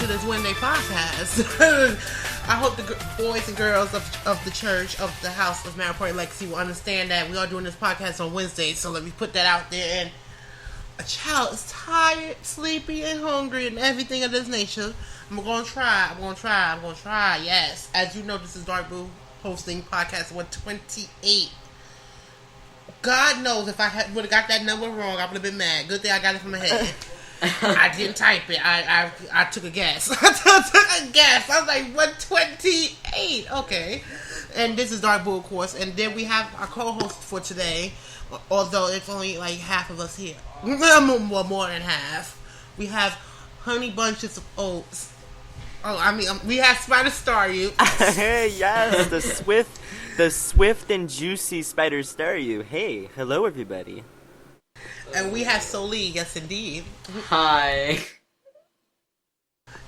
to this Wednesday podcast. I hope the boys and girls of the church, of the house of Mariposa Legacy will understand that we are doing this podcast on Wednesdays, so let me put that out there. And a child is tired, sleepy, and hungry, and everything of this nature. I'm gonna try, yes. As you know, this is Dark Boo hosting podcast 128. God knows if I would have got that number wrong, I would have been mad. Good thing I got it from my head. I didn't type it. I took a guess. I took a guess. I was like 128. Okay. And this is Dark Boo, of course. And then we have our co-host for today. Although it's only like half of us here. More than half. We have Honey Bunches of Oats. Oh, I mean, we have Spider Star You. Hey, yes, the swift and juicy Spider Star You. Hey, hello everybody. And we have Soli, yes indeed. Hi.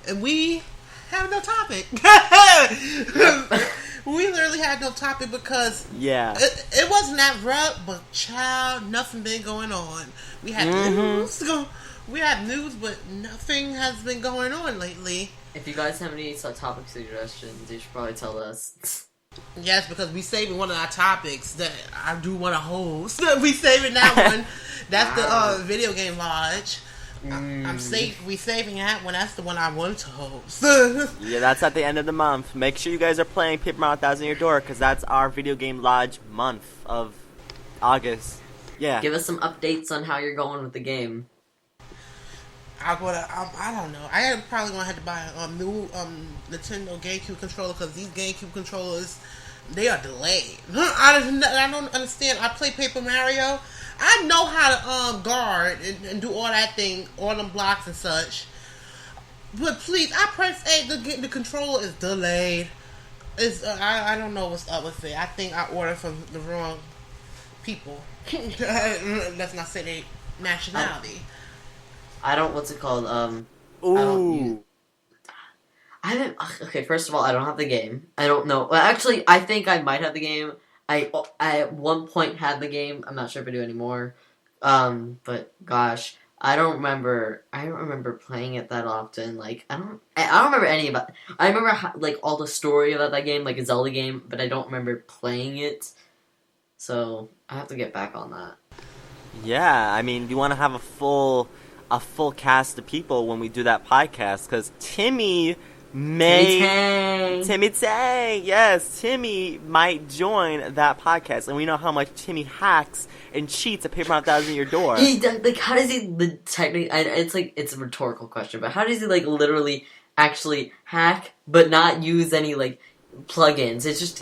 And we have no topic. We literally had no topic because it wasn't that rough, but child, nothing been going on. We had news, but nothing has been going on lately. If you guys have any topic suggestions, you should probably tell us. Yes, because we saving one of our topics that I do want to host. We saving that one. That's the video game lodge. We saving that one. That's the one I wanted to host. Yeah, that's at the end of the month. Make sure you guys are playing Paper Mario Thousand Year Door, because that's our video game lodge month of August. Yeah. Give us some updates on how you're going with the game. I don't know. I am probably gonna have to buy a new Nintendo GameCube controller because these GameCube controllers, they are delayed. I don't understand. I play Paper Mario. I know how to guard and do all that thing, all them blocks and such. But please, I press A. The controller is delayed. I don't know what's up with it. I think I ordered from the wrong people. Let's not say their nationality. I don't. What's it called? Ooh. I haven't. Okay, first of all, I don't have the game. I don't know. Well, actually, I think I might have the game. I at one point had the game. I'm not sure if I do anymore. But gosh, I don't remember playing it that often. Like I don't remember any about. I remember like all the story about that game, like a Zelda game, but I don't remember playing it. So I have to get back on that. Yeah, I mean, you want to have a full cast of people when we do that podcast, because Timmy Tang, yes, Timmy might join that podcast, and we know how much Timmy hacks and cheats at Paper Mario Thousand Year Door. How does he technically? It's a rhetorical question, but how does he literally actually hack but not use any plugins? It's just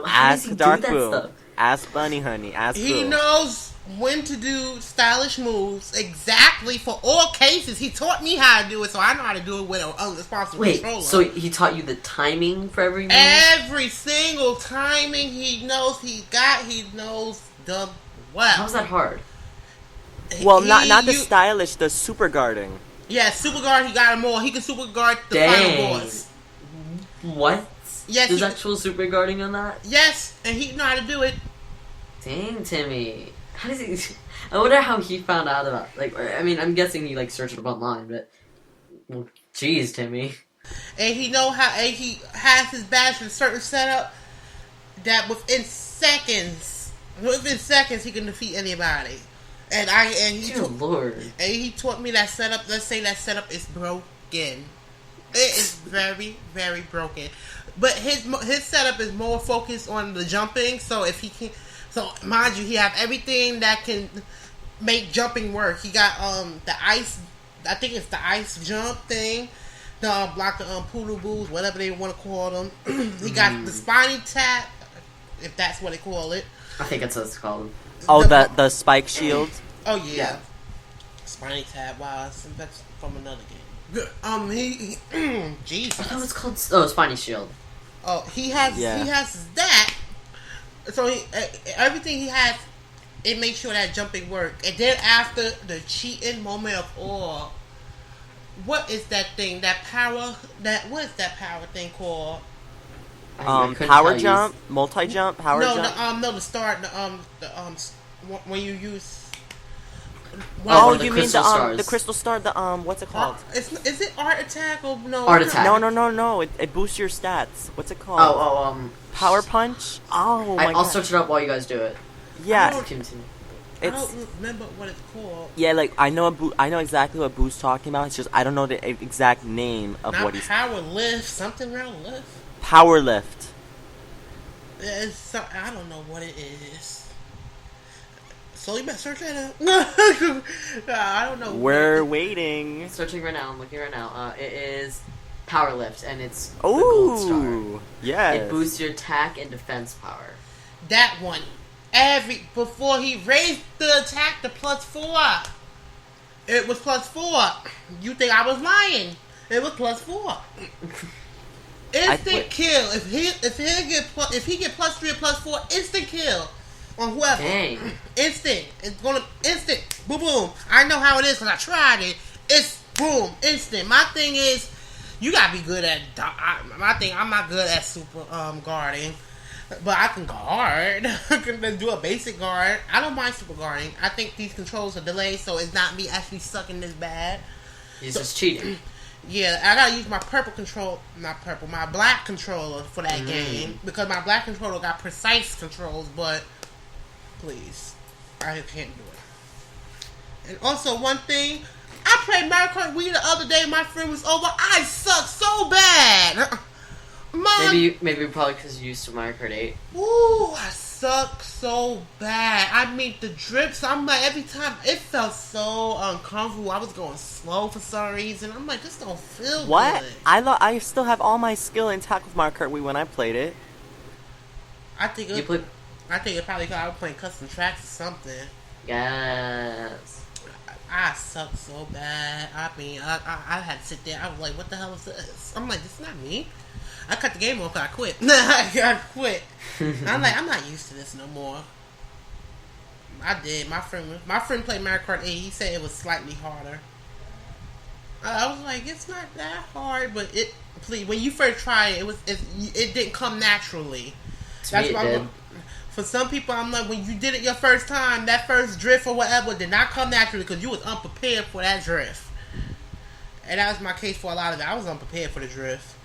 how does he Dark do that Boo. stuff? Ask Bunny Honey. Ask He Boo. knows when to do stylish moves exactly for all cases. He taught me how to do it, so I know how to do it with an unresponsible controller. So he taught you the timing for every move? Every single timing he knows he knows them well. How's that hard? Well, not the stylish, the super guarding. Yeah, super guard, he got them all. He can super guard the final boss. What? Yes. There's actual super guarding on that? Yes, and he know how to do it. Dang, Timmy. How does he... I wonder how he found out about... I'm guessing he, searched it up online, but... Well, jeez, Timmy. And he know how... And he has his badge with a certain setup that within seconds, he can defeat anybody. Lord. And he taught me that setup. Let's say that setup is broken. It is very, very broken. But his setup is more focused on the jumping. So if he can... So, mind you, he have everything that can make jumping work. He got the ice, I think it's the ice jump thing, the block the poodle boos, whatever they want to call them. He got the spiny tap, if that's what they call it. I think that's what it's called. Oh, the spike shield? Oh, yeah. Spiny tap, wow, that's from another game. Jesus. I thought it's called... Oh, Spiny Shield. Oh, he has that. So everything he has, it makes sure that jumping work. And then after the cheating moment of all, what is that thing? What is that power thing called? Power jump, multi jump, power jump. The start. When you use Oh, the you mean crystal stars. the crystal star? The what's it called? Is it Art Attack or no? Art Attack. No. It boosts your stats. What's it called? Oh, Power Punch. Oh my god. I'll search it up while you guys do it. Yeah. Continue. I don't remember what it's called. Yeah, like I know exactly what Boo's talking about. It's just I don't know the exact name of what he's. Power Lift, something around lift. Power Lift. I don't know what it is. So you better search that up. I don't know. We're waiting. Searching right now. I'm looking right now. It is Power Lift, and it's the gold star. Yes. It boosts your attack and defense power. That one. Before he raised the attack to +4, it was +4. You think I was lying? It was +4. Instant kill. If he get +3 or +4, instant kill on whoever. Dang. Instant. It's gonna instant. Boom boom. I know how it is because I tried it. It's boom instant. My thing is, you gotta be good at. I'm not good at super guarding. But I can guard. I can do a basic guard. I don't mind super guarding. I think these controls are delayed, so it's not me actually sucking this bad. He's just cheating. Yeah, I gotta use my my black controller for that game. Because my black controller got precise controls, but please, I can't do it. And also, one thing, I played Mario Kart Wii the other day, my friend was over, I suck so bad! Maybe probably because you used to Mario Kart 8. Ooh, I suck so bad. I mean, the drips, I'm like, every time, it felt so uncomfortable. I was going slow for some reason. I'm like, this don't feel good. I still have all my skill intact with Mario Kart Wii when I played it. I think it probably because I was playing custom tracks or something. Yes. I suck so bad. I mean, I had to sit there. I was like, what the hell is this? I'm like, this is not me. I cut the game off because I quit. I quit. I'm like, I'm not used to this no more. I did. My friend played Mario Kart 8. He said it was slightly harder. I was like, it's not that hard, but when you first try it, it didn't come naturally. That's why for some people, I'm like, when you did it your first time, that first drift or whatever did not come naturally because you was unprepared for that drift. And that was my case for a lot of it. I was unprepared for the drift.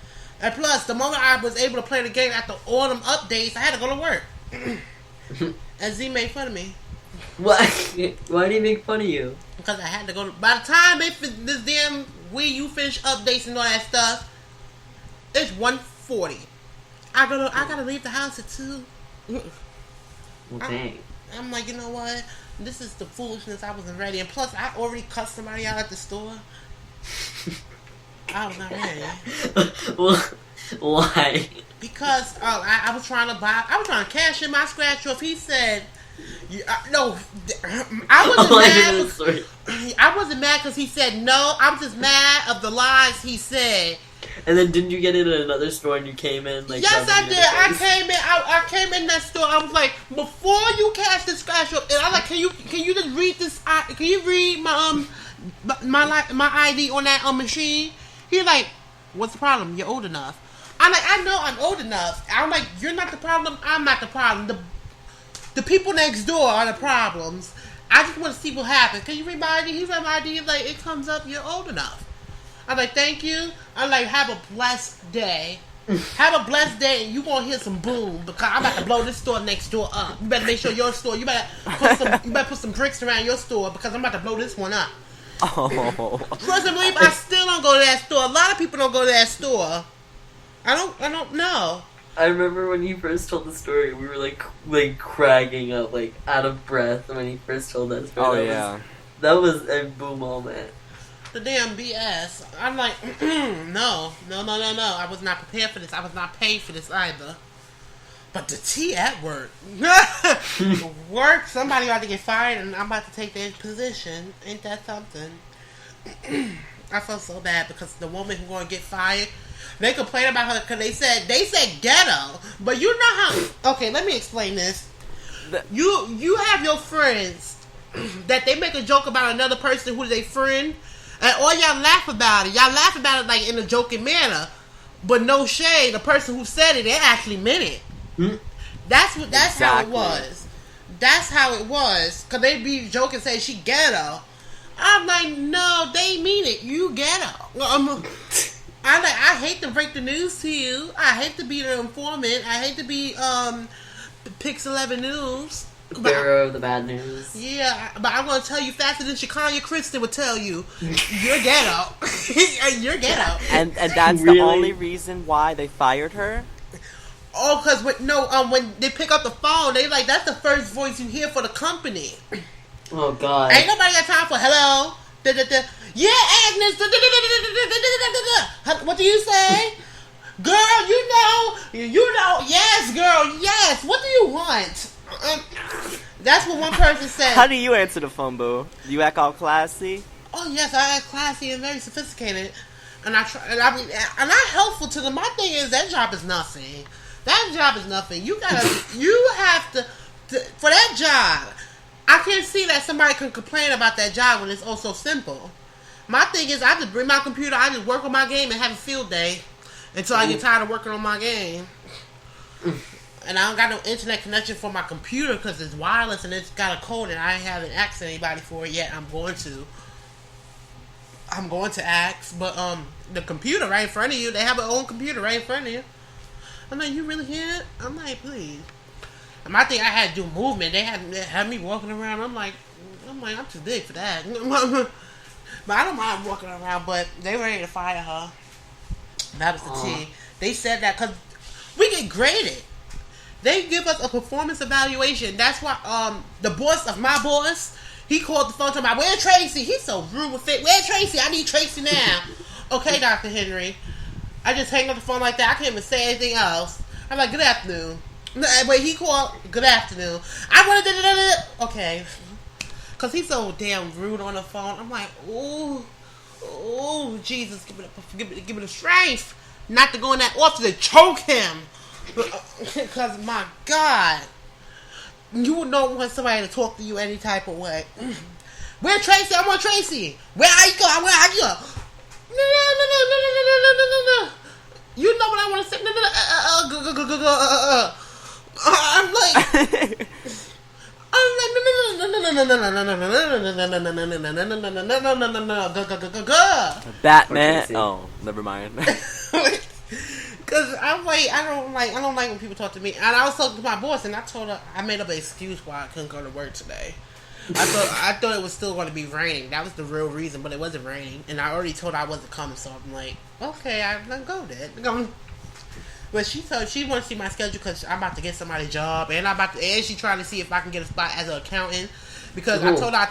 And plus, the moment I was able to play the game after all them updates, I had to go to work. And Z made fun of me. Why? Why did he make fun of you? Because I had to go. By the time this damn Wii U finish updates and all that stuff, it's 1:40. I gotta leave the house at 2. Well, dang. I'm like, you know what? This is the foolishness. I wasn't ready. And plus, I already cussed somebody out at the store. I was not ready. Well, why? Because I was trying to cash in my scratch off. He said, no, I wasn't mad. I wasn't mad because he said no. I was just mad of the lies he said. And then didn't you get it at another store and you came in? Yes, I did. I came in that store. I was like, before you cash this scratch off, and I was like, can you just read this? Can you read my ID on that machine? He's like, what's the problem? You're old enough. I'm like, I know I'm old enough. I'm like, you're not the problem. I'm not the problem. The people next door are the problems. I just want to see what happens. Can you read my ID? He read my ID. He's like, it comes up, you're old enough. I'm like, thank you. I'm like, have a blessed day. Have a blessed day, and you gonna hear some boom because I'm about to blow this store next door up. You better make sure your store. You better put some bricks around your store because I'm about to blow this one up. Oh. Trust and believe, I still don't go to that store. A lot of people don't go to that store. I don't know. I remember when he first told the story, we were like cracking up, like out of breath when he first told that story. Oh yeah, that was a boom moment. The damn BS. I'm like, no. I was not prepared for this. I was not paid for this either. But the tea at work. Work, somebody ought to get fired and I'm about to take their position. Ain't that something? I felt so bad because the woman who's going to get fired, they complained about her because they said ghetto. But you know how... Okay, let me explain this. You have your friends that they make a joke about another person who's a friend, and all y'all laugh about it. Y'all laugh about it like in a joking manner. But no shade, the person who said it, they actually meant it. That's exactly how it was. That's how it was. Because they be joking, say she ghetto. I'm like, no, they mean it. You ghetto. I hate to break the news to you. I hate to be the informant. I hate to be Pix 11 News. Bearer of the bad news. Yeah, but I'm going to tell you faster than Shakanya Kristen would tell you. You're ghetto. You're ghetto. And that's Really? the only reason why they fired her? Oh, because when they pick up the phone, they like, that's the first voice you hear for the company. Oh, God. Ain't nobody got time for hello. Da, da, da. Yeah, Agnes. Da, da, da, da, da, da, da, da, da. What do you say? Girl, you know. Yes, girl, yes. What do you want? That's what one person said. How do you answer the phone, boo? You act all classy? Oh yes, I act classy and very sophisticated, and I'm helpful to them. My thing is that job is nothing. That job is nothing. You have to for that job. I can't see that somebody can complain about that job when it's oh so simple. My thing is, I just bring my computer, I just work on my game and have a field day until I get tired of working on my game. And I don't got no internet connection for my computer because it's wireless and it's got a code and I haven't asked anybody for it yet. I'm going to ask, but the computer right in front of you, they have their own computer right in front of you. I'm like, you really can't? I'm like, please. And my thing, I had to do movement. They had me walking around. I'm like, I'm too big for that. But I don't mind walking around. But they were ready to fire her. That was the tea. They said that because we get graded. They give us a performance evaluation. That's why the boss of my boss, he called the phone to me. Where's Tracy? He's so rude with it. Where's Tracy? I need Tracy now. Okay, Dr. Henry. I just hang up the phone like that. I can't even say anything else. I'm like, good afternoon. Wait, he called, good afternoon. I want to okay. Because he's so damn rude on the phone. I'm like, ooh, Jesus, give me the strength not to go in that office and choke him. Because, my God, you don't want somebody to talk to you any type of way. Where Tracy? I want Tracy. Where are you going? Where are you going? No. You know what I want to say? No. I'm like, Batman. Oh, never mind. Cause I'm like, I don't like when people talk to me. And I was talking to my boss, and I told her I made up an excuse why I couldn't go to work today. I thought it was still going to be raining. That was the real reason, but it wasn't raining, and I already told her I wasn't coming. So I'm like, okay, I'm gonna go then. But she told she want to see my schedule because I'm about to get somebody a job, and she trying to see if I can get a spot as an accountant. Because I told her I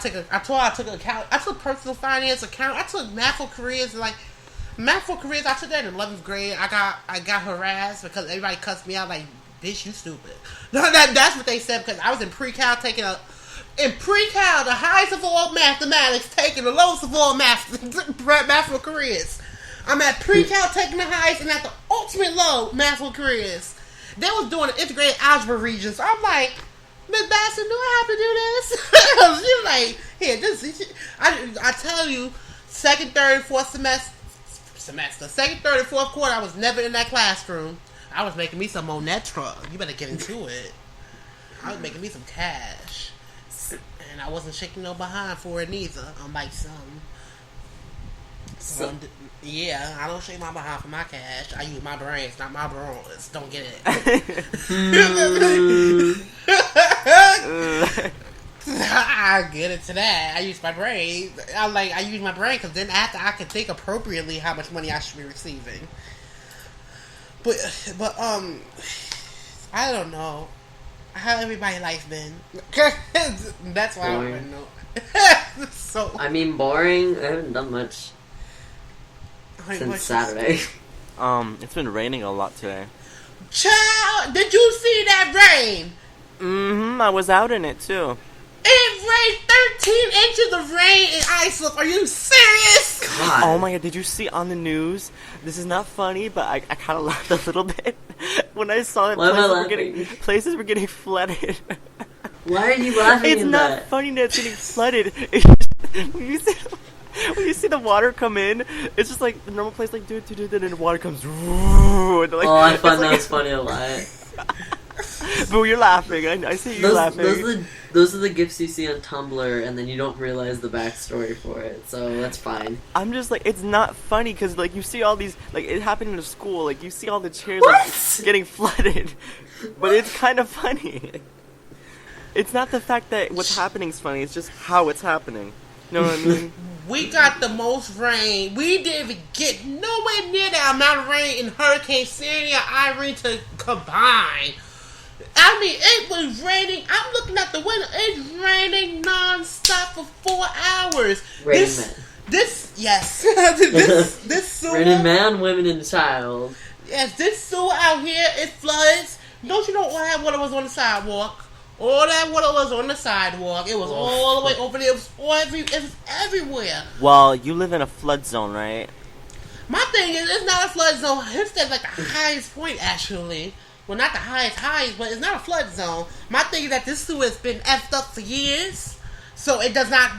took personal finance, account, I took math for careers, I took that in 11th grade. I got harassed because everybody cussed me out like, bitch, you stupid. That's what they said because I was in pre-cal in pre-cal, the highest of all mathematics, taking the lowest of all math for careers. I'm at pre-cal taking the highest and at the ultimate low math for careers. They was doing the integrated algebra region. So I'm like, Miss Basson, do I have to do this? She was like, here, I tell you, second, third, fourth semester, second, third, and fourth quarter, I was never in that classroom. I was making me some Monetra. You better get into it. I was making me some cash. And I wasn't shaking no behind for it neither. I'm like yeah, I don't shake my behind for my cash. I use my brains, not my brawls. Don't get it. I get it to that. I use my brain. I use my brain because then after I can think appropriately how much money I should be receiving. But I don't know how everybody's life been. That's why boring. I don't know. So I mean, boring. I haven't done much since Saturday. It's been raining a lot today. Child, did you see that rain? I was out in it too. It rained 13 inches of rain in Iceland. Are you serious? God. Oh my God, did you see on the news? This is not funny, but I kind of laughed a little bit when I saw that places were getting flooded. Why are you laughing It's at not that? funny that it's getting flooded. It's just, when you see the water come in, it's just like the normal place, like, and then the water comes. I find that was funny a lot. Boo, you're laughing. I see you laughing. Those are the gifs you see on Tumblr, and then you don't realize the backstory for it, so that's fine. I'm just like, it's not funny, because, like, you see all these, like, it happened in a school, like, you see all the chairs, like, getting flooded, but it's kind of funny. It's not the fact that what's happening is funny, it's just how it's happening. You know what I mean? We got the most rain. We didn't even get nowhere near the amount of rain in Hurricane Sandy and Irene to combine. I mean, it was raining. I'm looking at the window. It's raining non-stop for 4 hours. Raining man. This sewer. Raining man, women, and child. Yes, this sewer out here, it floods. Don't you know all that water was on the sidewalk? All that water was on the sidewalk. It was all the way over there. It was everywhere. Well, you live in a flood zone, right? My thing is, it's not a flood zone. Hempstead's like the highest point, actually. Well, not the highest, but it's not a flood zone. My thing is that this sewer has been effed up for years, so it does not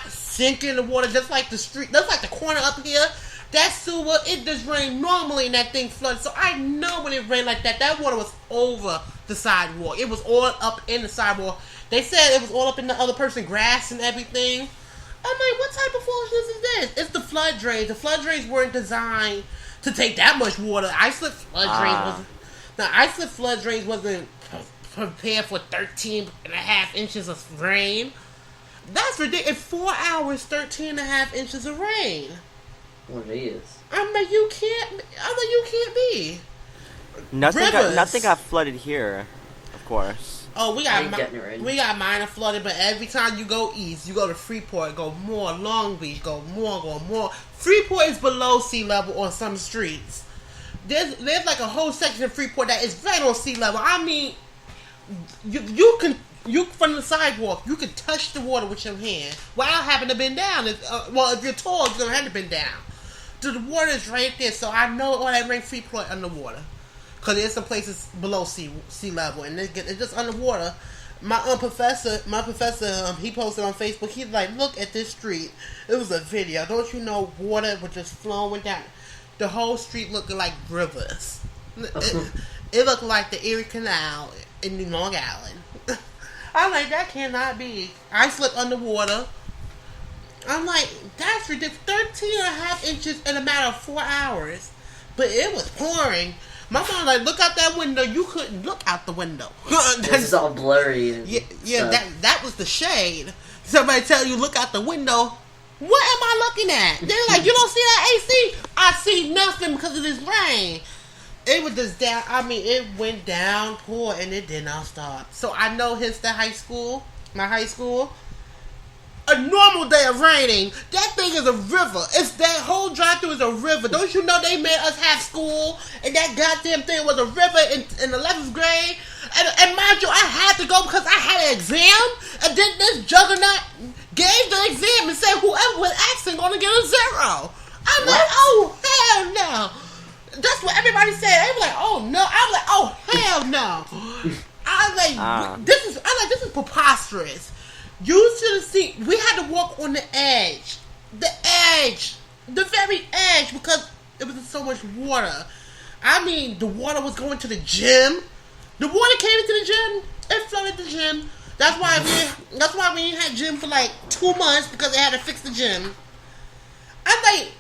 sink in the water. Just like the street, just like the corner up here, that sewer, it just rained normally and that thing flooded. So I know when it rained like that, that water was over the sidewalk. It was all up in the sidewalk. They said it was all up in the other person's grass and everything. I'm like, what type of foolishness is this? It's the flood drains. The flood drains weren't designed to take that much water. Ice-slip flood drains wasn't prepared for 13.5 inches of rain. That's ridiculous. 4 hours, 13.5 inches of rain. What it is? I'm like, you can't be. Nothing got flooded here, of course. Oh, we got minor flooded, but every time you go east, you go to Freeport, go more, Long Beach, go more. Freeport is below sea level on some streets. There's like a whole section of Freeport that is right on sea level. I mean, you from the sidewalk, you can touch the water with your hand. Well, I happen to been down. If you're tall, you're gonna have to been down. So the water is right there, so I know all that rain Freeport underwater. Because there's some places below sea level, and it's just underwater. My professor, he posted on Facebook. He's like, "Look at this street." It was a video. Don't you know water was just flowing down? The whole street looking like rivers. It looked like the Erie Canal in Long Island. I'm like, that cannot be. I slipped underwater. I'm like, that's ridiculous. 13.5 inches in a matter of 4 hours, but it was pouring. My mom like, look out that window. You couldn't look out the window. It's all blurry. Yeah. That was the shade. Somebody tell you look out the window. What am I looking at? They're like, you don't see that AC? I see nothing because of this rain. It was just down. I mean, it went downpour and it did not stop. So I know my high school. A normal day of raining, that thing is a river. It's that whole drive-thru is a river. Don't you know they made us have school and that goddamn thing was a river in 11th grade? And mind you, I had to go because I had an exam. And then this juggernaut gave the exam and said whoever was asking gonna get a 0. I'm like, oh hell no. That's what everybody said. They were like, oh no. I was like, oh hell no. I was like, this is preposterous. You should have seen. We had to walk on the edge, the very edge, because it was so much water. I mean, the water was going to the gym. The water came into the gym. It flooded the gym. That's why we ain't had gym for like 2 months, because they had to fix the gym. I'm like,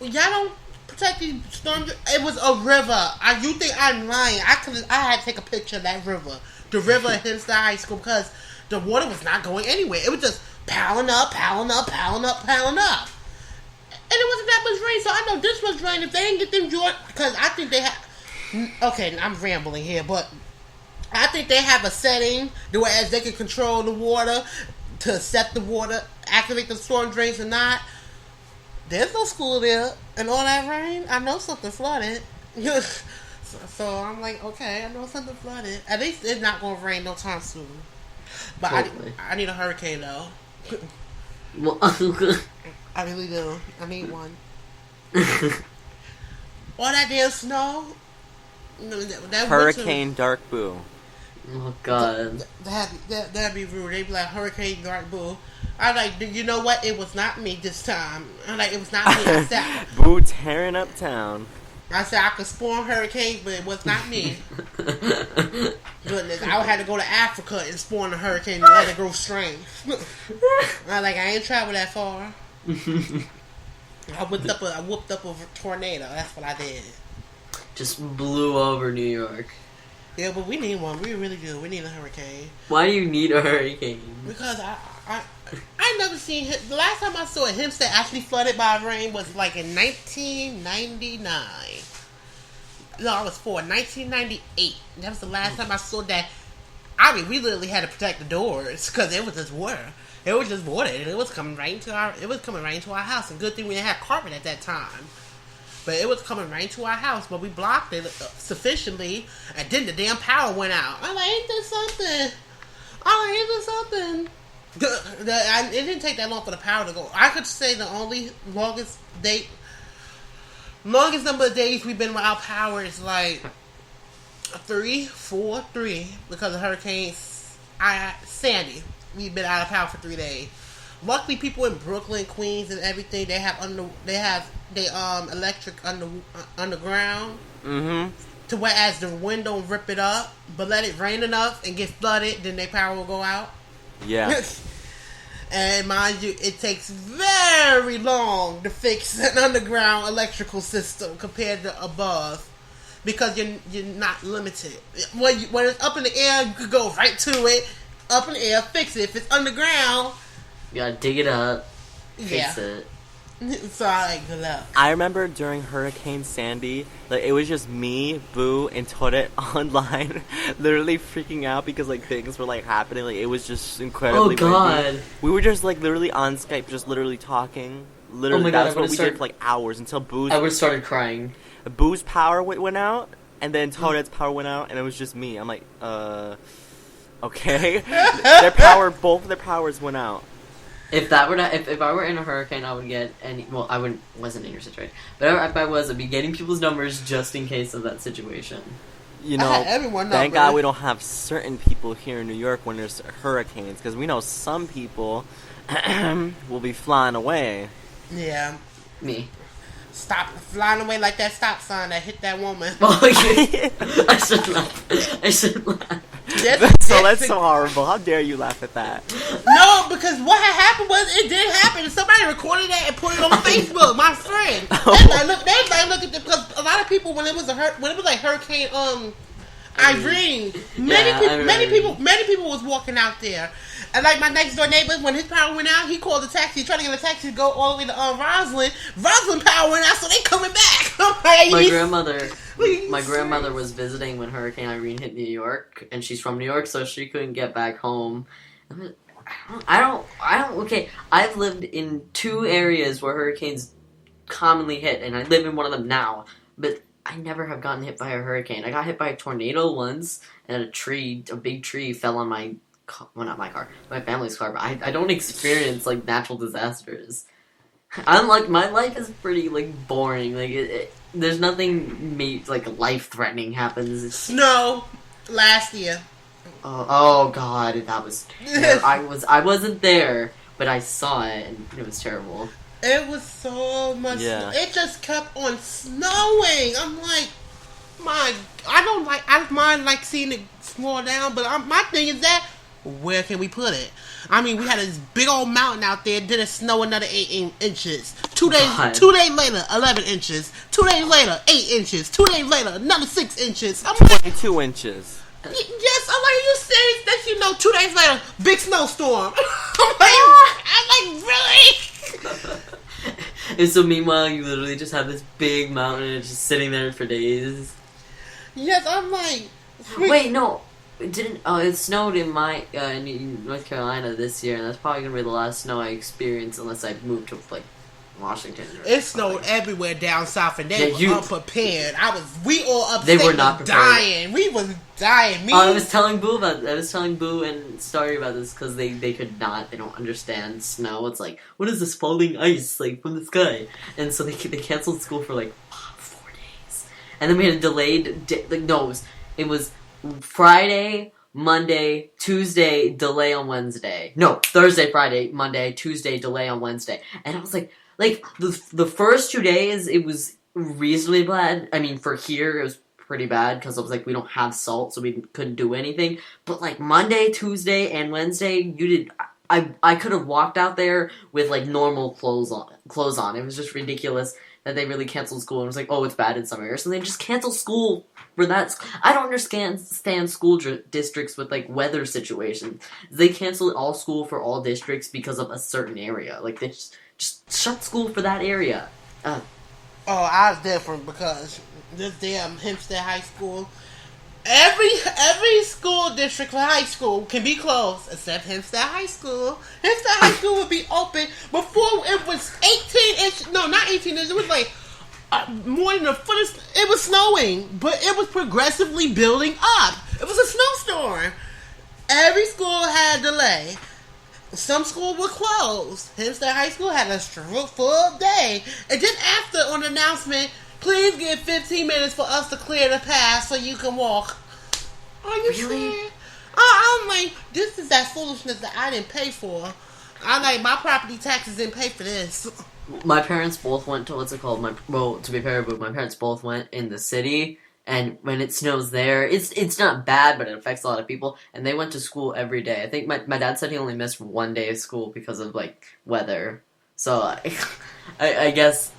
y'all don't protect these storms. It was a river. You think I'm lying? I had to take a picture of that river, the river at Hempstead High School, because the water was not going anywhere. It was just piling up. And it wasn't that much rain, so I know this was rain. If they didn't get them Jordan, because I think they have. Okay, I'm rambling here, but I think they have a setting whereas they can control the water to set the water, activate the storm drains or not. There's no school there, and all that rain, I know something flooded. So I'm like, okay, I know something flooded. At least it's not going to rain no time soon. But totally. I need a hurricane though. I really do. I need one. All that damn snow. That Hurricane Dark Boo. Oh God. That'd be rude. They'd be like Hurricane Dark Boo. I'm like, you know what? It was not me this time. I'm like, it was not me. Boo tearing up town. I said I could spawn hurricanes, but it was not me. Goodness, I would have to go to Africa and spawn a hurricane and let it grow strength. I ain't traveled that far. I whooped up a tornado. That's what I did. Just blew over New York. Yeah, but we need one. We really do. We need a hurricane. Why do you need a hurricane? Because I never seen him. The last time I saw a Hempstead actually flooded by rain was like in 1999. No, I was 4. 1998. That was the last time I saw that. I mean, we literally had to protect the doors because it was just water. It was just water, and it was coming right into our house. And good thing we didn't have carpet at that time. But it was coming right into our house, but we blocked it sufficiently, and then the damn power went out. I'm like, ain't this something? It didn't take that long for the power to go. I could say the only longest number of days we've been without power is like 3 because of Hurricane Sandy. We've been out of power for 3 days. Luckily, people in Brooklyn, Queens, and everything, they have electric underground. Mm-hmm. To whereas the wind don't rip it up, but let it rain enough and get flooded, then their power will go out. Yeah. And mind you, it takes very long to fix an underground electrical system compared to above, because you're not limited. When it's up in the air, you could go right to it. Up in the air, fix it. If it's underground, you gotta dig it up, fix it. So good luck. I remember during Hurricane Sandy, like it was just me, Boo, and Toret online, literally freaking out because like things were like happening. Like it was just incredibly. Oh God! Windy. We were just like literally on Skype, just literally talking. Literally, oh my God, that's what we did for like hours until Boo's. I would have started crying. Boo's power went out, and then Toret's power went out, and it was just me. I'm like, okay. Both of their powers went out. If I were in a hurricane, I would get wasn't in your situation, but if I was, I'd be getting people's numbers just in case of that situation. You know, thank God we don't have certain people here in New York when there's hurricanes, because we know some people will be flying away. Yeah. Me. Stop flying away like that stop sign that hit that woman. Oh, yeah. I should laugh. That's so horrible. How dare you laugh at that? No, because what had happened was it did happen, and somebody recorded that and put it on Facebook. My friend, they look at the, because a lot of people when it was like Hurricane Irene, many people was walking out there, and like my next door neighbor, when his power went out, he called a taxi, trying to get a taxi to go all the way to Roslyn. Roslyn power went out, so they coming back. My grandmother was visiting when Hurricane Irene hit New York, and she's from New York, so she couldn't get back home. Okay, I've lived in 2 areas where hurricanes commonly hit, and I live in one of them now, but I never have gotten hit by a hurricane. I got hit by a tornado once, and a big tree fell on my family's car, but I don't experience, like, natural disasters. My life is pretty, like, boring. Like, there's nothing, like, life-threatening happens. Snow last year. Oh God, that was. I wasn't there, but I saw it, and it was terrible. It was so much. Yeah. It just kept on snowing. I'm like, I don't mind like seeing it slow down, but my thing is that where can we put it? I mean, we had this big old mountain out there. Did it snow another 8 inches? 2 days. God. 2 days later, 11 inches. 2 days later, 8 inches. 2 days later, another 6 inches. I'm 22 inches. Yes, I'm like, are you serious? That 2 days later, big snowstorm. I'm like, really? And so meanwhile, you literally just have this big mountain and it's just sitting there for days. Yes, I'm like. Wait, no. It didn't. Oh, it snowed in in North Carolina this year, and that's probably gonna be the last snow I experience unless I move to like Washington. It snowed everywhere down south, and they were unprepared. We all upstate they were not prepared. Dying. We was dying. I was telling Boo and Starry about this because they could not. They don't understand snow. It's like, what is this falling ice like from the sky? And so they canceled school for like 4 days, and then we had a delayed. It was Friday, Monday, Tuesday, delay on Wednesday. No, Thursday, Friday, Monday, Tuesday, delay on Wednesday. And I was like the first 2 days, it was reasonably bad. I mean, for here, it was pretty bad because it was like we don't have salt, so we couldn't do anything. But like Monday, Tuesday, and Wednesday, you did. I could have walked out there with like normal clothes on. It was just ridiculous that they really canceled school and was like, oh, it's bad in some areas, so they just cancel school for that. I don't understand school districts with like weather situations. They canceled all school for all districts because of a certain area. Like they just shut school for that area. Oh, I was different because this damn Hempstead High School. Every school district for high school can be closed except Hempstead High School. Hempstead High School would be open before it was 18 inches. No, not 18 inches. It was like more than a foot. It was snowing, but it was progressively building up. It was a snowstorm. Every school had a delay. Some schools were closed. Hempstead High School had a full day. And then after, on the announcement, please give 15 minutes for us to clear the path so you can walk. Are you serious? I'm like, this is that foolishness that I didn't pay for. I'm like, my property taxes didn't pay for this. My parents both went to, what's it called? Well, to be fair, but my parents both went in the city. And when it snows there, it's not bad, but it affects a lot of people. And they went to school every day. I think my dad said he only missed one day of school because of, like, weather. So, I guess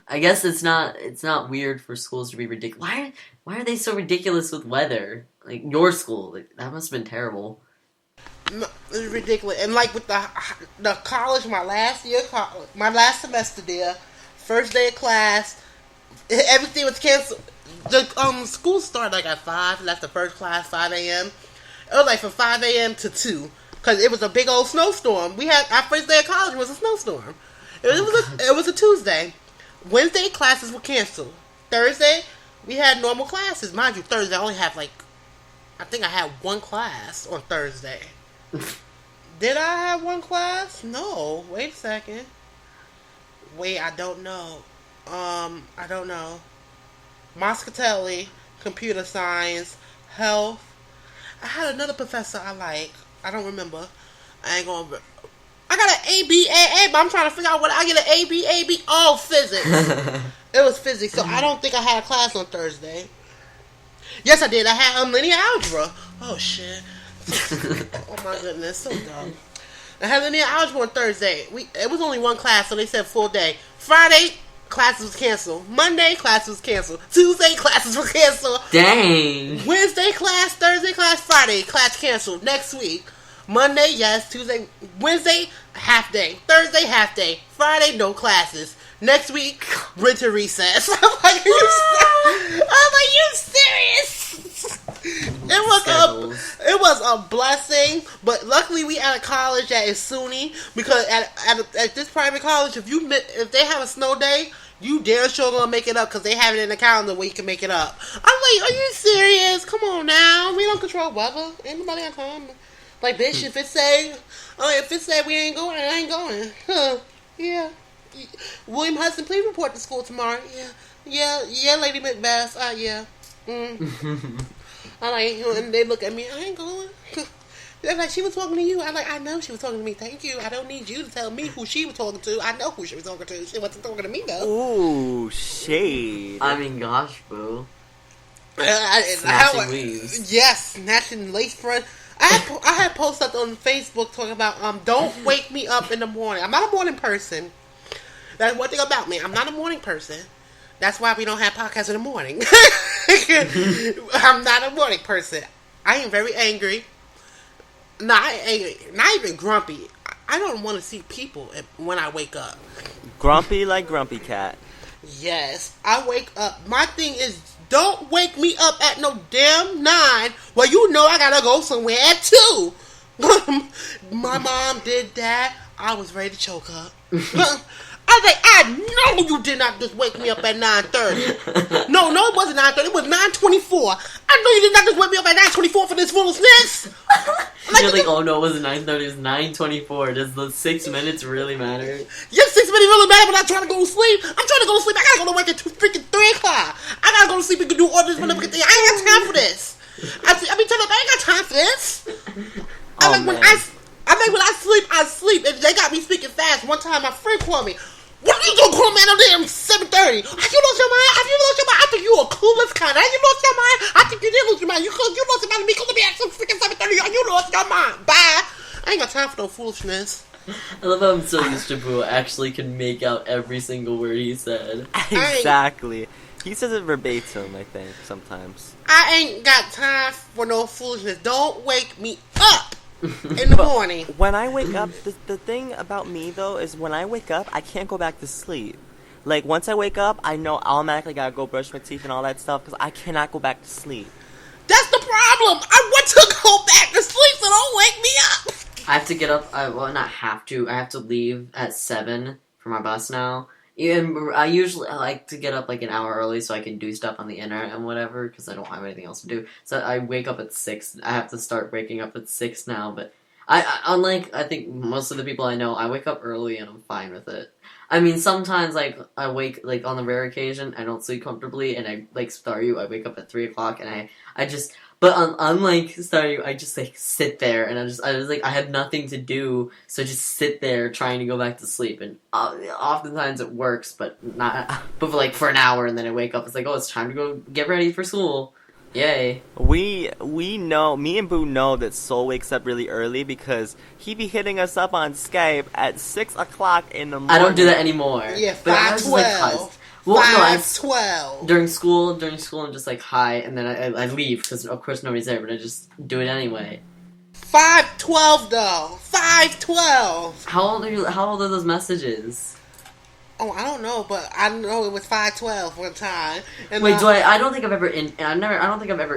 it's not weird for schools to be ridiculous. Why are they so ridiculous with weather? Like, your school, like, that must have been terrible. No, it's ridiculous. And, like, with the college, my last semester there, first day of class, everything was canceled. The school started like at 5. That's the first class, 5 a.m. It was like from 5 a.m. to 2 because it was a big old snowstorm. We had our first day of college was a snowstorm. It was a Tuesday. Wednesday classes were canceled. Thursday we had normal classes. Mind you, Thursday I only have I think I had one class on Thursday. Did I have one class? No. Wait a second. Wait, I don't know. I don't know. Moscatelli, computer science, health. I had another professor I like. I don't remember. I got an ABAA, but I'm trying to figure out what I get an ABAB. Oh, physics. It was physics, so I don't think I had a class on Thursday. Yes, I did. I had linear algebra. Oh, shit. Oh, my goodness. So dumb. I had linear algebra on Thursday. It was only one class, so they said full day. Friday, classes was canceled. Monday, classes was canceled. Tuesday, classes were canceled. Dang. Wednesday, class. Thursday, class. Friday, class canceled. Next week. Monday, yes. Tuesday, Wednesday, half day. Thursday, half day. Friday, no classes. Next week, winter recess. I'm like, you serious? It was a blessing, but luckily we at a college that is SUNY because at this private college, if they have a snow day, you damn sure gonna make it up because they have it in the calendar where you can make it up. I'm like, are you serious? Come on now, we don't control weather. Ain't nobody got time. Like, bitch, if it say we ain't going, I ain't going. Huh? Yeah. William Hudson, please report to school tomorrow. Yeah, Lady Macbeth. Yeah. I'm like, and they look at me. I ain't going. They're like, she was talking to you. I'm like, I know she was talking to me. Thank you. I don't need you to tell me who she was talking to. I know who she was talking to. She wasn't talking to me though. Ooh, shade. I mean, gosh, boo. Snatching leaves. Yes, snatching lace front. I had posted up on Facebook talking about don't wake me up in the morning. I'm not a morning person. That's one thing about me. I'm not a morning person. That's why we don't have podcasts in the morning. I'm not a morning person. I am very angry. Not angry. Not even grumpy. I don't want to see people when I wake up. Grumpy like Grumpy Cat. Yes. I wake up. My thing is, don't wake me up at no damn 9. Well, you know I gotta go somewhere at 2. My mom did that. I was ready to choke her. I was like, I know you did not just wake me up at 9:30. No, it wasn't 9:30. It was 9:24. I know you did not just wake me up at 9:24 for this foolishness. You're like, oh no, it wasn't 9:30. It was 9:24. Does the 6 minutes really matter? Yes, 6 minutes really matter, but I'm trying to go to sleep. I gotta go to work at freaking 3 o'clock. I gotta go to sleep and do orders when I ain't got time for this. I be telling them, I ain't got time for this. When I sleep, and they got me speaking fast. One time, my friend called me. What are you gonna call me at no damn 7:30? You don't tell me I you a clueless kind. You lost your mind. I think you did lose your mind. You lost your mind because of me at 7:30. You lost your mind. Bye. I ain't got time for no foolishness. I love how I'm so used to Boo actually can make out every single word he said. Exactly. He says it verbatim, I think, sometimes. I ain't got time for no foolishness. Don't wake me up in the morning. When I wake up, the thing about me, though, is when I wake up, I can't go back to sleep. Like, once I wake up, I know I automatically gotta go brush my teeth and all that stuff, because I cannot go back to sleep. That's the problem. I want to go back to sleep, so don't wake me up. I have to get up, well, not have to, I have to leave at 7 for my bus now. I usually like to get up like an hour early so I can do stuff on the internet and whatever, because I don't have anything else to do. So I wake up at 6. I have to start waking up at 6 now, but unlike, I think, most of the people I know, I wake up early and I'm fine with it. I mean, sometimes, like, I wake, like, on the rare occasion, I don't sleep comfortably, and I, like, Staryu, I wake up at 3 o'clock, and I just, but unlike Staryu, I just, like, sit there, and I was like, I have nothing to do, so just sit there trying to go back to sleep, and oftentimes it works, but for an hour, and then I wake up, it's like, oh, it's time to go get ready for school. Yay. We know, me and Boo know that Soul wakes up really early because he be hitting us up on Skype at 6 o'clock in the morning. I don't do that anymore. Yeah, but 5:12. Well, 5:12. During school, I'm just like, hi, and then I leave, because of course nobody's there, but I just do it anyway. 5:12 though. 5:12. How old are those messages? Oh, I don't know, but I know it was 5:12 one time. And wait, I don't think I've ever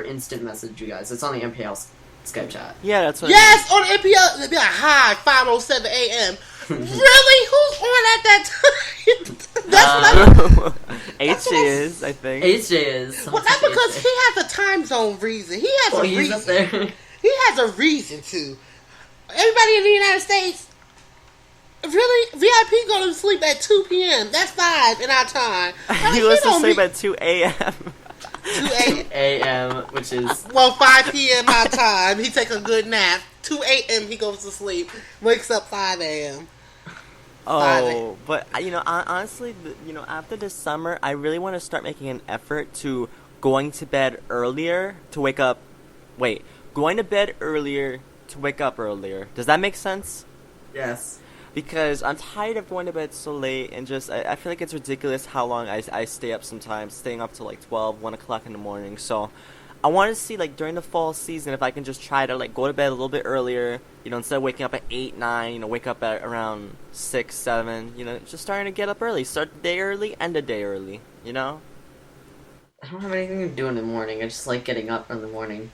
instant messaged you guys. It's on the MPL Skype chat. Yeah, that's what. Yes, on MPL. It'd be like, hi, 5:07 a.m. Really? Who's on at that time? That's what HJ is, I think. HJ is. Well, that's because he has a time zone reason. He has a reason. He's up there. He has a reason to. Everybody in the United States, really, VIP go to sleep at 2 p.m. That's 5 in our time. He goes to sleep at 2 a.m. 2 a.m., which is... Well, 5 p.m. my time. He takes a good nap. 2 a.m. he goes to sleep. Wakes up 5 a.m. Oh, but, honestly, after this summer, I really want to start making an effort to going to bed earlier to wake up... Wait, going to bed earlier to wake up earlier. Does that make sense? Yes. Because I'm tired of going to bed so late, and just, I feel like it's ridiculous how long I stay up sometimes, staying up till like 12, 1 o'clock in the morning. So I want to see, like, during the fall season, if I can just try to, like, go to bed a little bit earlier, instead of waking up at 8, 9, wake up at around 6, 7, just starting to get up early. Start the day early, end the day early, I don't have anything to do in the morning. I just like getting up in the morning.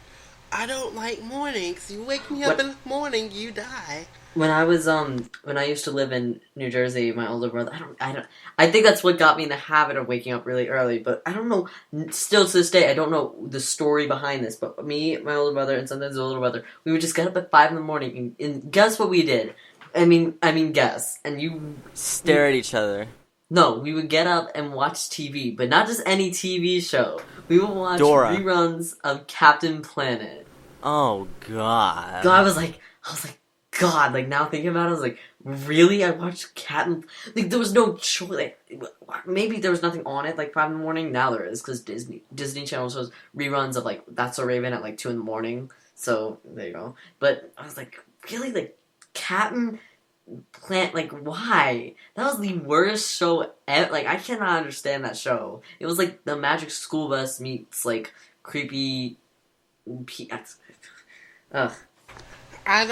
I don't like mornings. You wake me up in the morning, you die. When I was when I used to live in New Jersey, my older brother, I think that's what got me in the habit of waking up really early, but I don't know, still to this day, I don't know the story behind this, but me, my older brother, and sometimes the older brother, we would just get up at 5 in the morning, and guess what we did? I mean, guess, and you... Stare at each other. No, we would get up and watch TV, but not just any TV show. We would watch Dora. reruns of Captain Planet. Oh, God. I was like, God, like, now thinking about it, I was like, really? I watched Captain... Like, there was no choice. Like, maybe there was nothing on it, like, 5 in the morning. Now there is, because Disney Channel shows reruns of, like, That's So Raven at, like, 2 in the morning. So, there you go. But I was like, really? Like, Captain Planet, like, why? That was the worst show ever. Like, I cannot understand that show. It was like the Magic School Bus meets, like, creepy... Ugh. I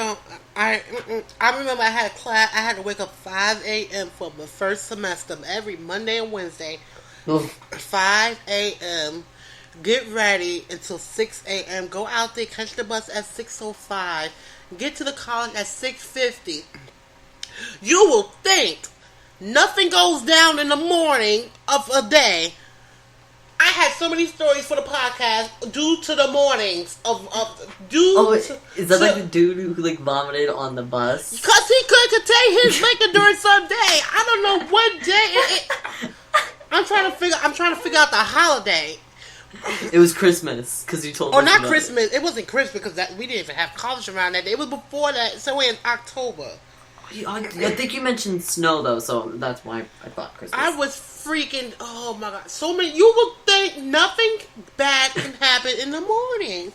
remember I had a class. I had to wake up 5 a.m. for the first semester every Monday and Wednesday. 5 a.m. Get ready until 6 a.m. Go out there, catch the bus at 6:05. Get to the college at 6:50. You will think nothing goes down in the morning of a day. I had so many stories for the podcast due to the mornings is that like the dude who like vomited on the bus? Because he couldn't contain his liquor during some day. I don't know what day. I'm trying to figure out the holiday. It was Christmas because you told me. Oh, not Christmas. It wasn't Christmas because we didn't even have college around that day. It was before that, so in October. I think you mentioned snow though, so that's why I thought Christmas. I was freaking. Oh my god! So many. You will think nothing bad can happen in the morning.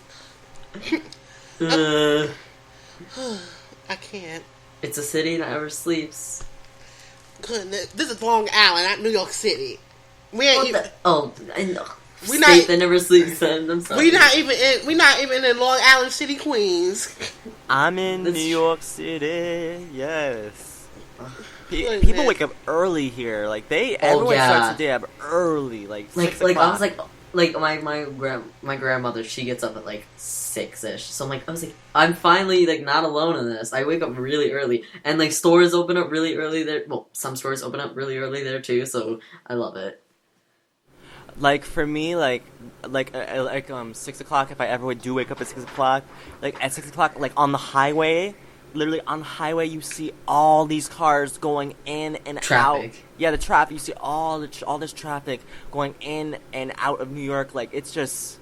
I can't. It's a city that never sleeps. Goodness, this is Long Island, not New York City. We ain't even. I know. We State that never sleeps. I'm sorry. We not even in Long Island City, Queens. I'm in New York City. Yes. People wake up early here. Like everyone starts the day up early, like 6 o'clock. I was like my grandmother. She gets up at like 6ish. So I'm finally like not alone in this. I wake up really early, and like stores open up really early there. Well, some stores open up really early there too. So I love it. Like for me, like 6 o'clock. If I ever do wake up at 6 o'clock, like at 6 o'clock, like on the highway, literally on the highway, you see all these cars going in and traffic. out. Yeah, the traffic. You see all this traffic going in and out of New York. Like it's just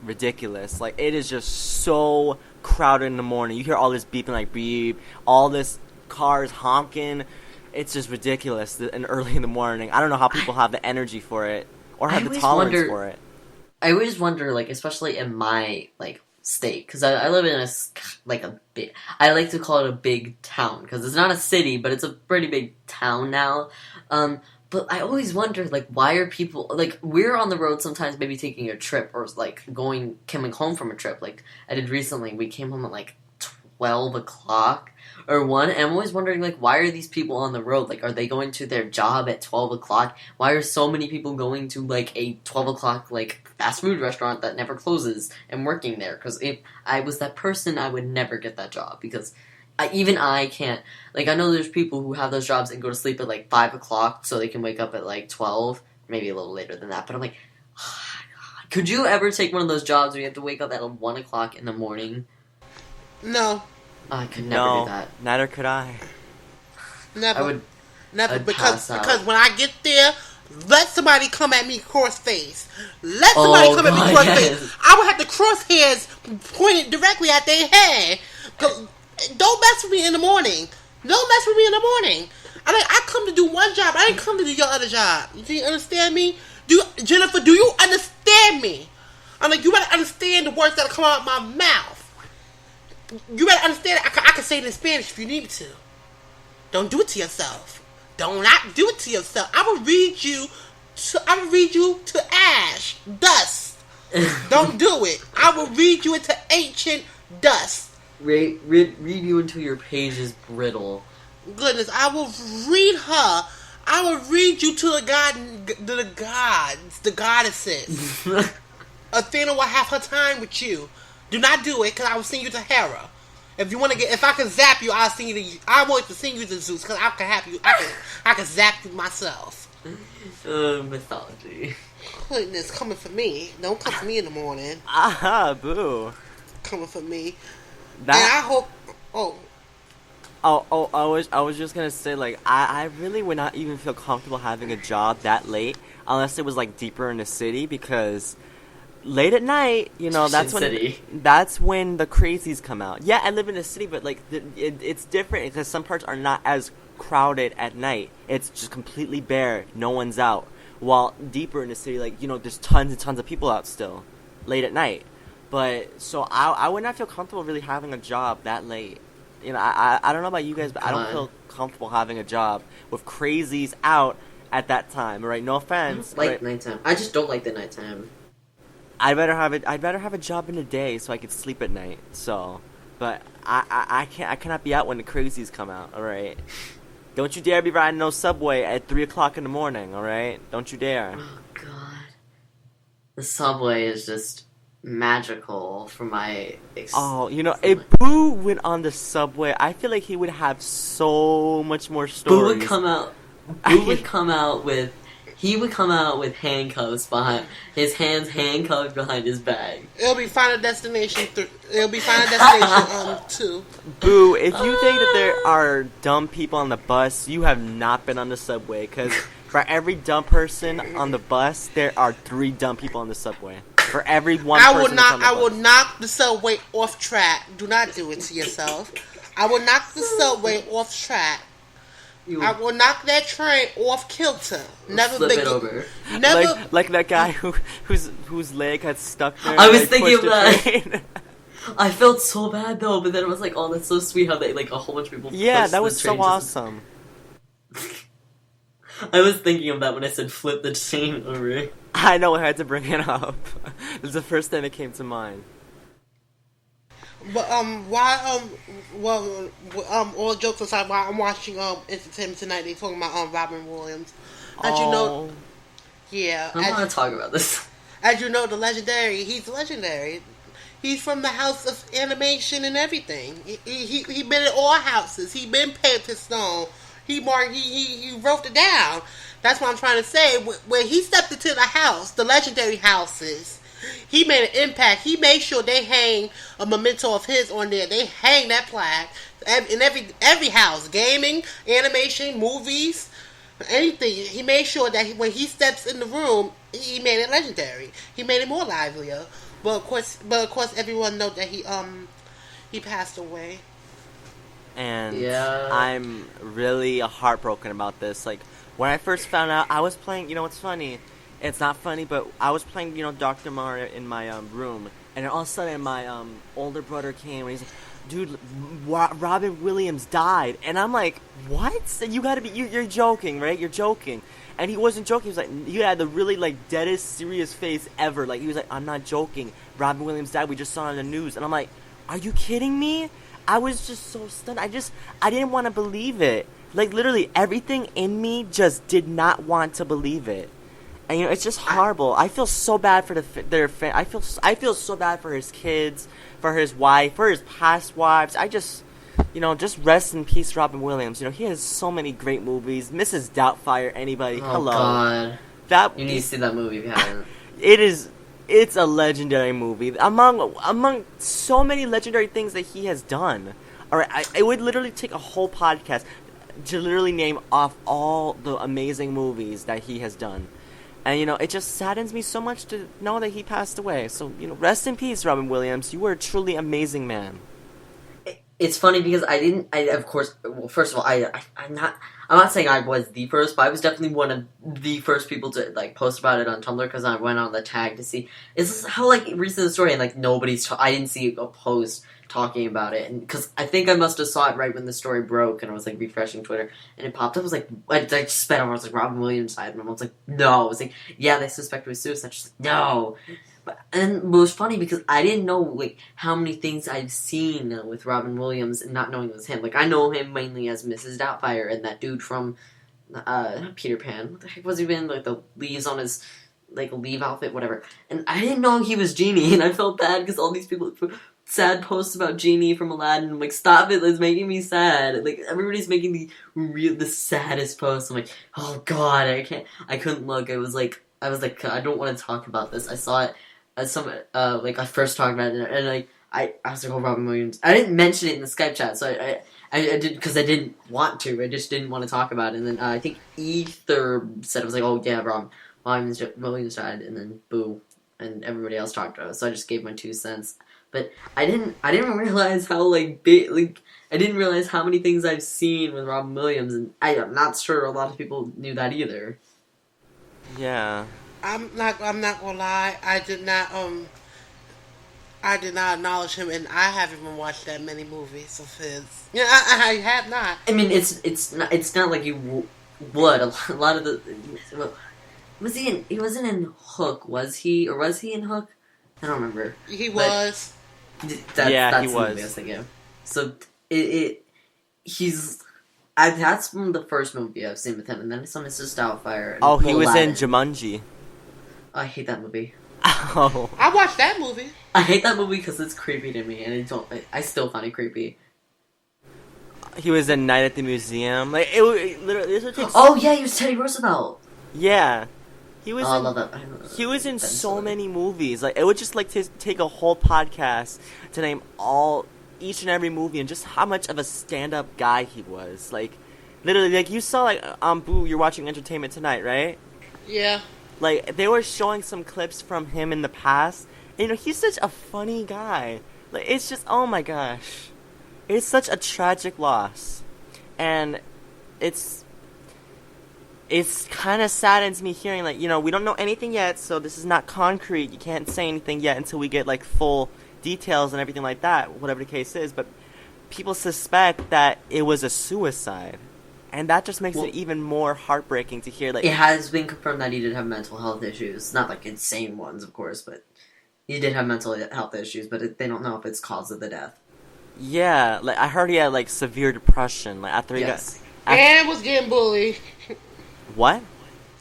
ridiculous. Like it is just so crowded in the morning. You hear all this beeping, like beep, all this cars honking. It's just ridiculous and early in the morning. I don't know how people have the energy for it. Or have the tolerance for it. I always wonder, like, especially in my, like, state. Because I live in a big... I like to call it a big town. Because it's not a city, but it's a pretty big town now. But I always wonder, like, why are people... Like, we're on the road sometimes maybe taking a trip. Or, like, coming home from a trip. Like, I did recently. We came home at, like, 12 o'clock. Or 1, and I'm always wondering, like, why are these people on the road? Like, are they going to their job at 12 o'clock? Why are so many people going to, like, a 12 o'clock, like, fast food restaurant that never closes and working there? Because if I was that person, I would never get that job. Because even I can't... Like, I know there's people who have those jobs and go to sleep at, like, 5 o'clock so they can wake up at, like, 12. Maybe a little later than that. But I'm like, oh, God. Could you ever take one of those jobs where you have to wake up at 1 o'clock in the morning? No. I could never do that. Neither could I. Never. Because when I get there, let somebody come at me cross face. Let somebody come at me cross face. I would have the crosshairs pointed directly at their head. Don't mess with me in the morning. Don't mess with me in the morning. I come to do one job. I didn't come to do your other job. Do you understand me? Jennifer, do you understand me? I'm like, you better understand the words that come out of my mouth. You better understand it. I can say it in Spanish if you need me to. Don't do it to yourself. Do not do it to yourself. I will read you to ash, dust. Don't do it. I will read you into ancient dust. Read you until your page is brittle. Goodness, I will read her. I will read you to the gods, the goddesses. Athena will have her time with you. Do not do it, because I will send you to Hera. If I can zap you, I'll send you to. I want to send you to Zeus, because I can have you. I can zap you myself. Mythology. Goodness, coming for me. Don't come for me in the morning. Aha, boo. Coming for me. And I hope. I was just gonna say, like, I really would not even feel comfortable having a job that late, unless it was, like, deeper in the city, because late at night, that's when the crazies come out. Yeah, I live in a city, but, like, it's different, because some parts are not as crowded at night. It's just completely bare, no one's out. While deeper in the city, like, there's tons and tons of people out still, late at night. But, so I would not feel comfortable really having a job that late. I don't know about you guys, but I don't feel comfortable having a job with crazies out at that time. Right? No offense. I don't like nighttime. I just don't like the nighttime. I'd rather have a job in the day so I could sleep at night. So, but I cannot be out when the crazies come out. All right. Don't you dare be riding no subway at 3 o'clock in the morning. All right. Don't you dare. Oh God. The subway is just magical for my if Boo went on the subway, I feel like he would have so much more stories. Boo would come out with handcuffs behind his hands, handcuffed behind his bag. It'll be Final Destination 2. Boo, if you think that there are dumb people on the bus, you have not been on the subway, because for every dumb person on the bus, there are 3 dumb people on the subway. For every one person on the bus. I will knock the subway off track. Do not do it to yourself. I will knock the subway off track. I will knock that train off kilter. Never flip it over. Never like that guy whose leg had stuck there. I was thinking of that. I felt so bad though, but then it was like, oh, that's so sweet how they like a whole bunch of people. Yeah, that was so awesome. I was thinking of that when I said flip the train over. I know, I had to bring it up. It was the first thing that came to mind. But all jokes aside, while I'm watching Entertainment Tonight, they talking about Robin Williams. As you know, yeah. I don't want to talk about this. As you know, he's legendary. He's from the house of animation and everything. He been in all houses. He been painted to stone. He wrote it down. That's what I'm trying to say. When he stepped into the house, the legendary houses, he made an impact. He made sure they hang a memento of his on there. They hang that plaque in every house. Gaming, animation, movies, anything. He made sure that when he steps in the room, he made it legendary. He made it more livelier. But of course, everyone knows that he passed away. And yeah. I'm really heartbroken about this. Like, when I first found out, I was playing, you know what's funny? It's not funny, but I was playing, Dr. Mario in my room, and all of a sudden my older brother came, and he's like, dude, Robin Williams died. And I'm like, what? You gotta be, you're joking, right? You're joking. And he wasn't joking. He was like, he had the really, like, deadest, serious face ever. Like, he was like, I'm not joking. Robin Williams died. We just saw it on the news. And I'm like, are you kidding me? I was just so stunned. I didn't want to believe it. Like, literally, everything in me just did not want to believe it. And, it's just horrible. I feel so bad for I feel so bad for his kids, for his wife, for his past wives. I just, just rest in peace, Robin Williams. He has so many great movies. Mrs. Doubtfire, anybody. Oh, hello. God. You need to see that movie if you haven't. It's a legendary movie. Among so many legendary things that he has done. Alright, it would literally take a whole podcast to literally name off all the amazing movies that he has done. And, it just saddens me so much to know that he passed away. So, rest in peace, Robin Williams. You were a truly amazing man. It's funny because first of all, I'm not saying I was the first, but I was definitely one of the first people to, like, post about it on Tumblr because I went on the tag to see. It's how, like, recent the story and, like, I didn't see a post talking about it, and because I think I must have saw it right when the story broke, and I was like refreshing Twitter, and it popped up. I was like, I just sped over. I was like, Robin Williams died, and I was like, no. I was like, yeah, they suspect it was suicide. She's like, no. And it was funny because I didn't know like how many things I've seen with Robin Williams, and not knowing it was him. Like I know him mainly as Mrs. Doubtfire and that dude from Peter Pan. What the heck was he in? Like the leaves on his like leave outfit, whatever. And I didn't know he was Genie, and I felt bad because all these people. Sad posts about Genie from Aladdin. I'm like, stop it! It's making me sad. Like everybody's making the saddest posts. I'm like, oh god, I couldn't look. I was like, I don't want to talk about this. I saw it as I first talked about it, and I was like, oh, Robin Williams. I didn't mention it in the Skype chat, so I did because I didn't want to. I just didn't want to talk about it. And then I think Ether said, I was like, oh yeah, Robin Williams died, and then boo, and everybody else talked about it. So I just gave my 2 cents. But I didn't realize how I didn't realize how many things I've seen with Robin Williams, and I'm not sure a lot of people knew that either. Yeah. I'm not gonna lie. I did not acknowledge him, and I haven't even watched that many movies of his. Yeah, I have not. I mean, it's not like you would. A lot of the was he in? He wasn't in Hook, was he? Or was he in Hook? I don't remember. He was. That's he the was. movie I was thinking of. So that's from the first movie I've seen with him, and then I saw Mrs. Doubtfire. Oh, he was in Jumanji. I hate that movie. Oh. I watched that movie. I hate that movie because it's creepy to me, and I still find it creepy. He was in Night at the Museum. Like it literally. This would take. Oh yeah, he was Teddy Roosevelt. Yeah. He was. I love that. He was in so many movies. Like it would just take a whole podcast to name each and every movie and just how much of a stand-up guy he was. Like literally, like you saw Boo. You're watching Entertainment Tonight, right? Yeah. Like they were showing some clips from him in the past. And, he's such a funny guy. Like it's just oh my gosh. it's such a tragic loss, and it's kind of saddens me hearing, like, we don't know anything yet, so this is not concrete. You can't say anything yet until we get, like, full details and everything like that, whatever the case is, but people suspect that it was a suicide. And that just makes it even more heartbreaking to hear. Like, it has been confirmed that he did have mental health issues. Not, like, insane ones, of course, but he did have mental health issues, but they don't know if it's cause of the death. Yeah, like, I heard he had, like, severe depression, like, after he got... And was getting bullied. What?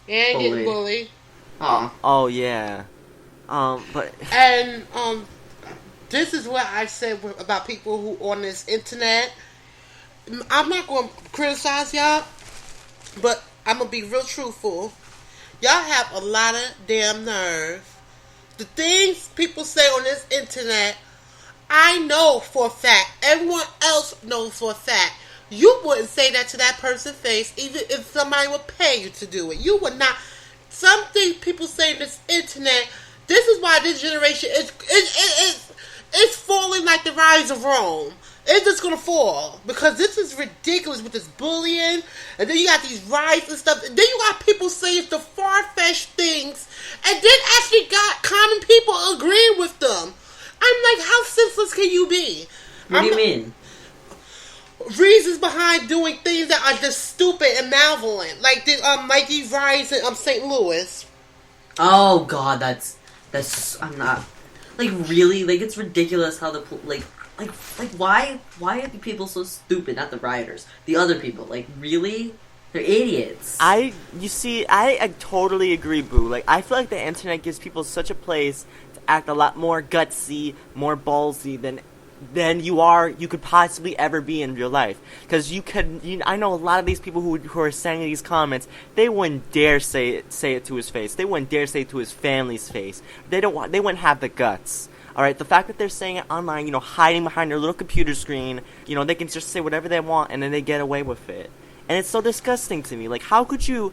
And getting bullied. Oh, yeah. But... And, this is what I said about people who on this internet... I'm not going to criticize y'all, but I'm going to be real truthful. Y'all have a lot of damn nerve. The things people say on this internet, I know for a fact. Everyone else knows for a fact. You wouldn't say that to that person's face, even if somebody would pay you to do it. You would not. Some things people say on this internet, this is why this generation is falling like the rise of Rome. It's just gonna fall because this is ridiculous with this bullying, and then you got these riots and stuff. And then you got people saying the far-fetched things, and then actually got common people agreeing with them. I'm like, how senseless can you be? What do you mean? Reasons behind doing things that are just stupid and malevolent, like these riots in St. Louis. Oh God, that's I'm not like really like it's ridiculous how the why are the people so stupid? Not the rioters, the other people. Like really, they're idiots. I totally agree, Boo. Like I feel like the internet gives people such a place to act a lot more gutsy, more ballsy than you could possibly ever be in real life. Because I know a lot of these people who are saying these comments, they wouldn't dare say it to his face. They wouldn't dare say it to his family's face. They wouldn't have the guts. All right, the fact that they're saying it online, hiding behind their little computer screen, they can just say whatever they want and then they get away with it. And it's so disgusting to me. Like, how could you...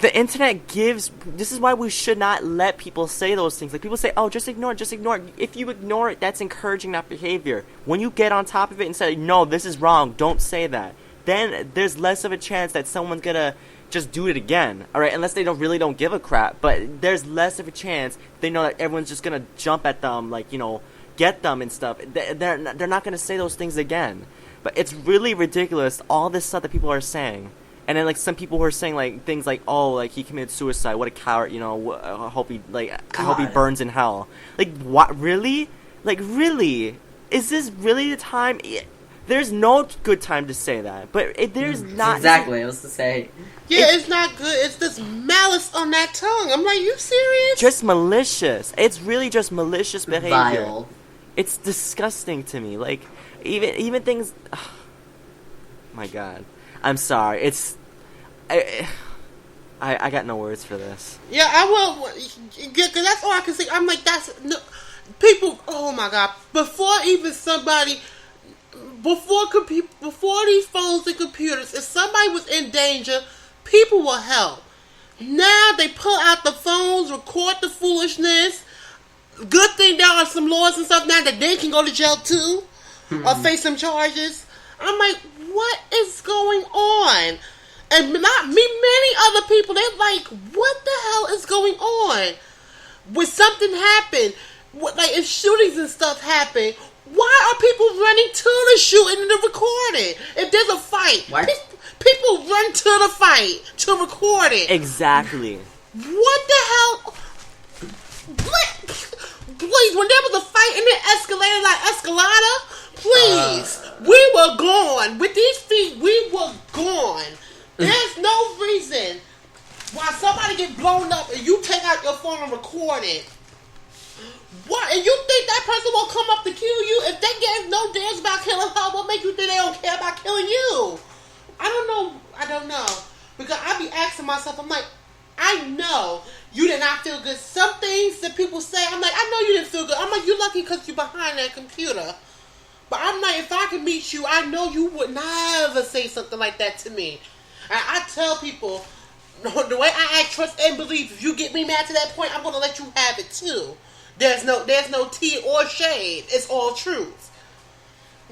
The internet gives... This is why we should not let people say those things. Like, people say, oh, just ignore it. If you ignore it, that's encouraging that behavior. When you get on top of it and say, no, this is wrong, don't say that, then there's less of a chance that someone's gonna just do it again. All right, unless they don't give a crap. But there's less of a chance they know that everyone's just gonna jump at them, like, get them and stuff. They're not gonna say those things again. But it's really ridiculous, all this stuff that people are saying. And then, like, some people who are saying, like, things like, oh, like, he committed suicide, what a coward, I hope he burns in hell. Like, what, really? Like, really? Is this really the time? There's no good time to say that, but there's not... Exactly, I was to say. Yeah, it's not good. It's just malice on that tongue. I'm like, you serious? Just malicious. It's really just malicious behavior. Vile. It's disgusting to me. Like, even things... Oh, my God. I'm sorry. I got no words for this. Yeah, I will. Because that's all I can say. I'm like, people. Oh my God! Before these phones and computers, if somebody was in danger, people will help. Now they pull out the phones, record the foolishness. Good thing there are some laws and stuff now that they can go to jail too, or face some charges. I'm like, what is going on? And not me, many other people, they're like, what the hell is going on? When something happened, like if shootings and stuff happen, why are people running to the shooting and the recording? If there's a fight, people run to the fight to record it. Exactly. What the hell? Please, when there was a fight and it escalated like Escalada, please, we were gone. With these feet, we were gone. There's no reason why somebody get blown up and you take out your phone and record it. What? And you think that person will come up to kill you? If they get no damn about killing her, what make you think they don't care about killing you? I don't know. Because I be asking myself, I'm like, I know you did not feel good. Some things that people say, I'm like, I know you didn't feel good. I'm like, you're lucky because you're behind that computer. But I'm like, if I could meet you, I know you would never say something like that to me. And I tell people, the way I act, trust, and believe, if you get me mad to that point, I'm going to let you have it too. There's no tea or shade. It's all truth.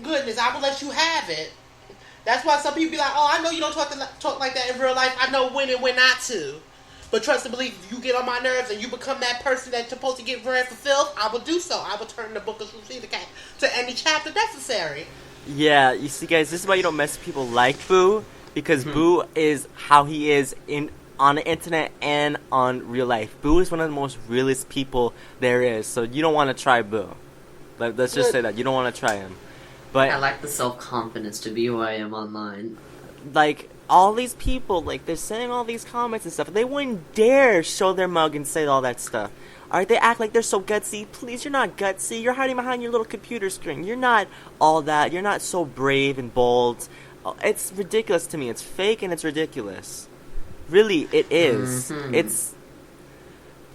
goodness, I will let you have it. That's why some people be like, oh, I know you don't talk like that in real life. I know when and when not to. But trust and believe, if you get on my nerves and you become that person that's supposed to get ran for filth, I will do so. I will turn the book of Lucina Cat to any chapter necessary. Yeah, you see, guys, this is why you don't mess with people like Boo, because Boo is how he is on the internet and on real life. Boo is one of the most realist people there is, so you don't want to try Boo. Let's just say that. You don't want to try him. But I lack the self-confidence to be who I am online. Like, all these people, like, they're saying all these comments and stuff, they wouldn't dare show their mug and say all that stuff. Alright, they act like they're so gutsy. Please, you're not gutsy. You're hiding behind your little computer screen. You're not all that. You're not so brave and bold. It's ridiculous to me. It's fake and it's ridiculous. Really, it is. It's...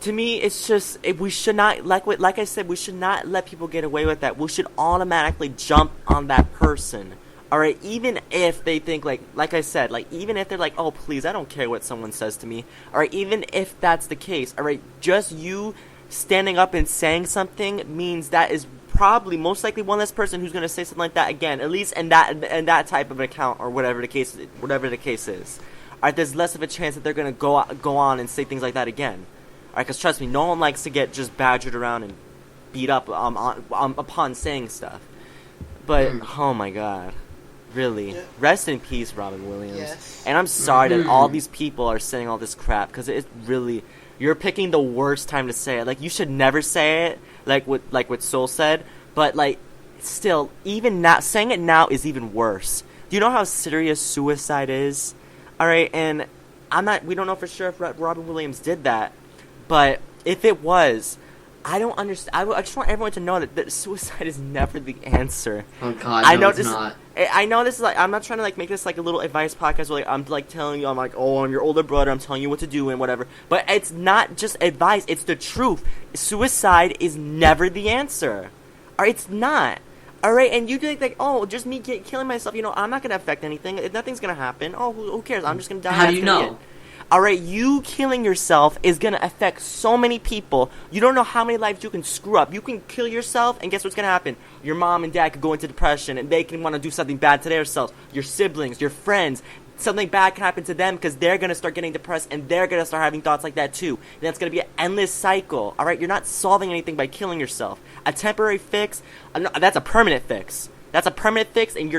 To me, it's just, we should not, like I said, we should not let people get away with that. We should automatically jump on that person. Alright, even if they think, like I said, even if they're like, oh, please, I don't care what someone says to me. Alright, even if that's the case, alright, just you standing up and saying something means that is probably most likely one less person who's going to say something like that again, at least in that type of account, or whatever the case is. Alright, there's less of a chance that they're going to go on and say things like that again. Alright, because trust me, no one likes to get just badgered around and beat up upon saying stuff. But, oh my god. Really. Yeah. Rest in peace, Robin Williams. Yes. And I'm sorry that all these people are saying all this crap, because it's really... You're picking the worst time to say it. Like, you should never say it, like what Soul said, but, still, even now, saying it now is even worse. Do you know how serious suicide is? Alright, and we don't know for sure if Robin Williams did that, but if it was, I don't understand. I just want everyone to know that suicide is never the answer. Oh God, no, it's not. I know this is I'm not trying to make this a little advice podcast where I'm telling you, I'm I'm your older brother, I'm telling you what to do and whatever. But it's not just advice, it's the truth. Suicide is never the answer. Alright, it's not. Alright, and you think oh, just me killing myself, I'm not gonna affect anything. Nothing's gonna happen. Oh, who cares? I'm just gonna die. How do you know? Alright, you killing yourself is gonna affect so many people. You don't know how many lives you can screw up. You can kill yourself, and guess what's gonna happen? Your mom and dad could go into depression, and they can want to do something bad to themselves. Your siblings, your friends, something bad can happen to them because they're gonna start getting depressed, and they're gonna start having thoughts like that too. And that's gonna be an endless cycle. Alright, you're not solving anything by killing yourself. A temporary fix, that's a permanent fix. That's a permanent fix, and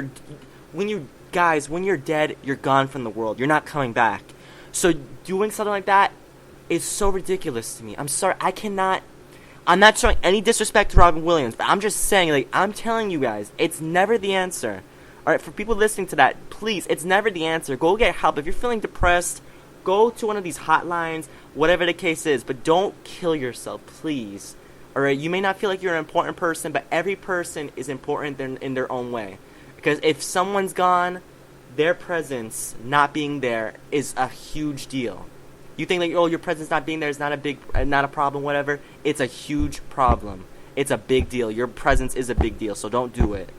when you're dead, you're gone from the world. You're not coming back. So doing something like that is so ridiculous to me. I'm sorry, I'm not showing any disrespect to Robin Williams, but I'm just saying, I'm telling you guys, it's never the answer. Alright, for people listening to that, please, it's never the answer. Go get help. If you're feeling depressed, go to one of these hotlines, whatever the case is, but don't kill yourself, please. Alright, you may not feel like you're an important person, but every person is important in their own way. Because if someone's gone, their presence not being there is a huge deal. You think your presence not being there is not a problem, whatever. It's a huge problem. It's a big deal. Your presence is a big deal, so don't do it.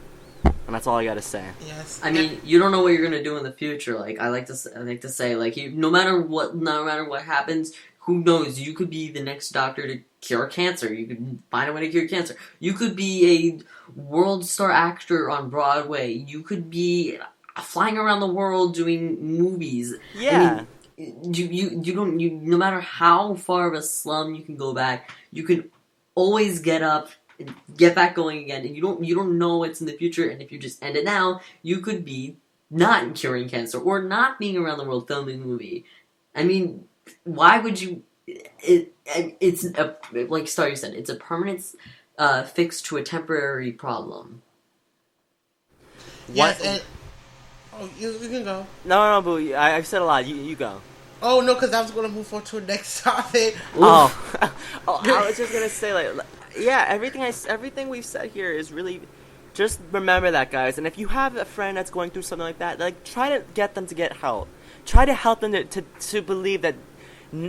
And that's all I gotta say. Yes. I mean, you don't know what you're gonna do in the future. I like to say, no matter what happens, who knows? You could be the next doctor to cure cancer. You could find a way to cure cancer. You could be a world star actor on Broadway. You could be flying around the world doing movies. Yeah. I mean, no matter how far of a slum you can go back, you can always get up and get back going again. And you don't know what's in the future. And if you just end it now, you could be not curing cancer or not being around the world filming a movie. I mean, why would you? It's like Star, you said, it's a permanent fix to a temporary problem. Yes, and oh, you can go. No, Boo. I've said a lot. You go. Oh, no, because I was going to move on to the next topic. Oh, I was just going to say, yeah, everything we've said here is really... Just remember that, guys. And if you have a friend that's going through something like that, try to get them to get help. Try to help them to believe that...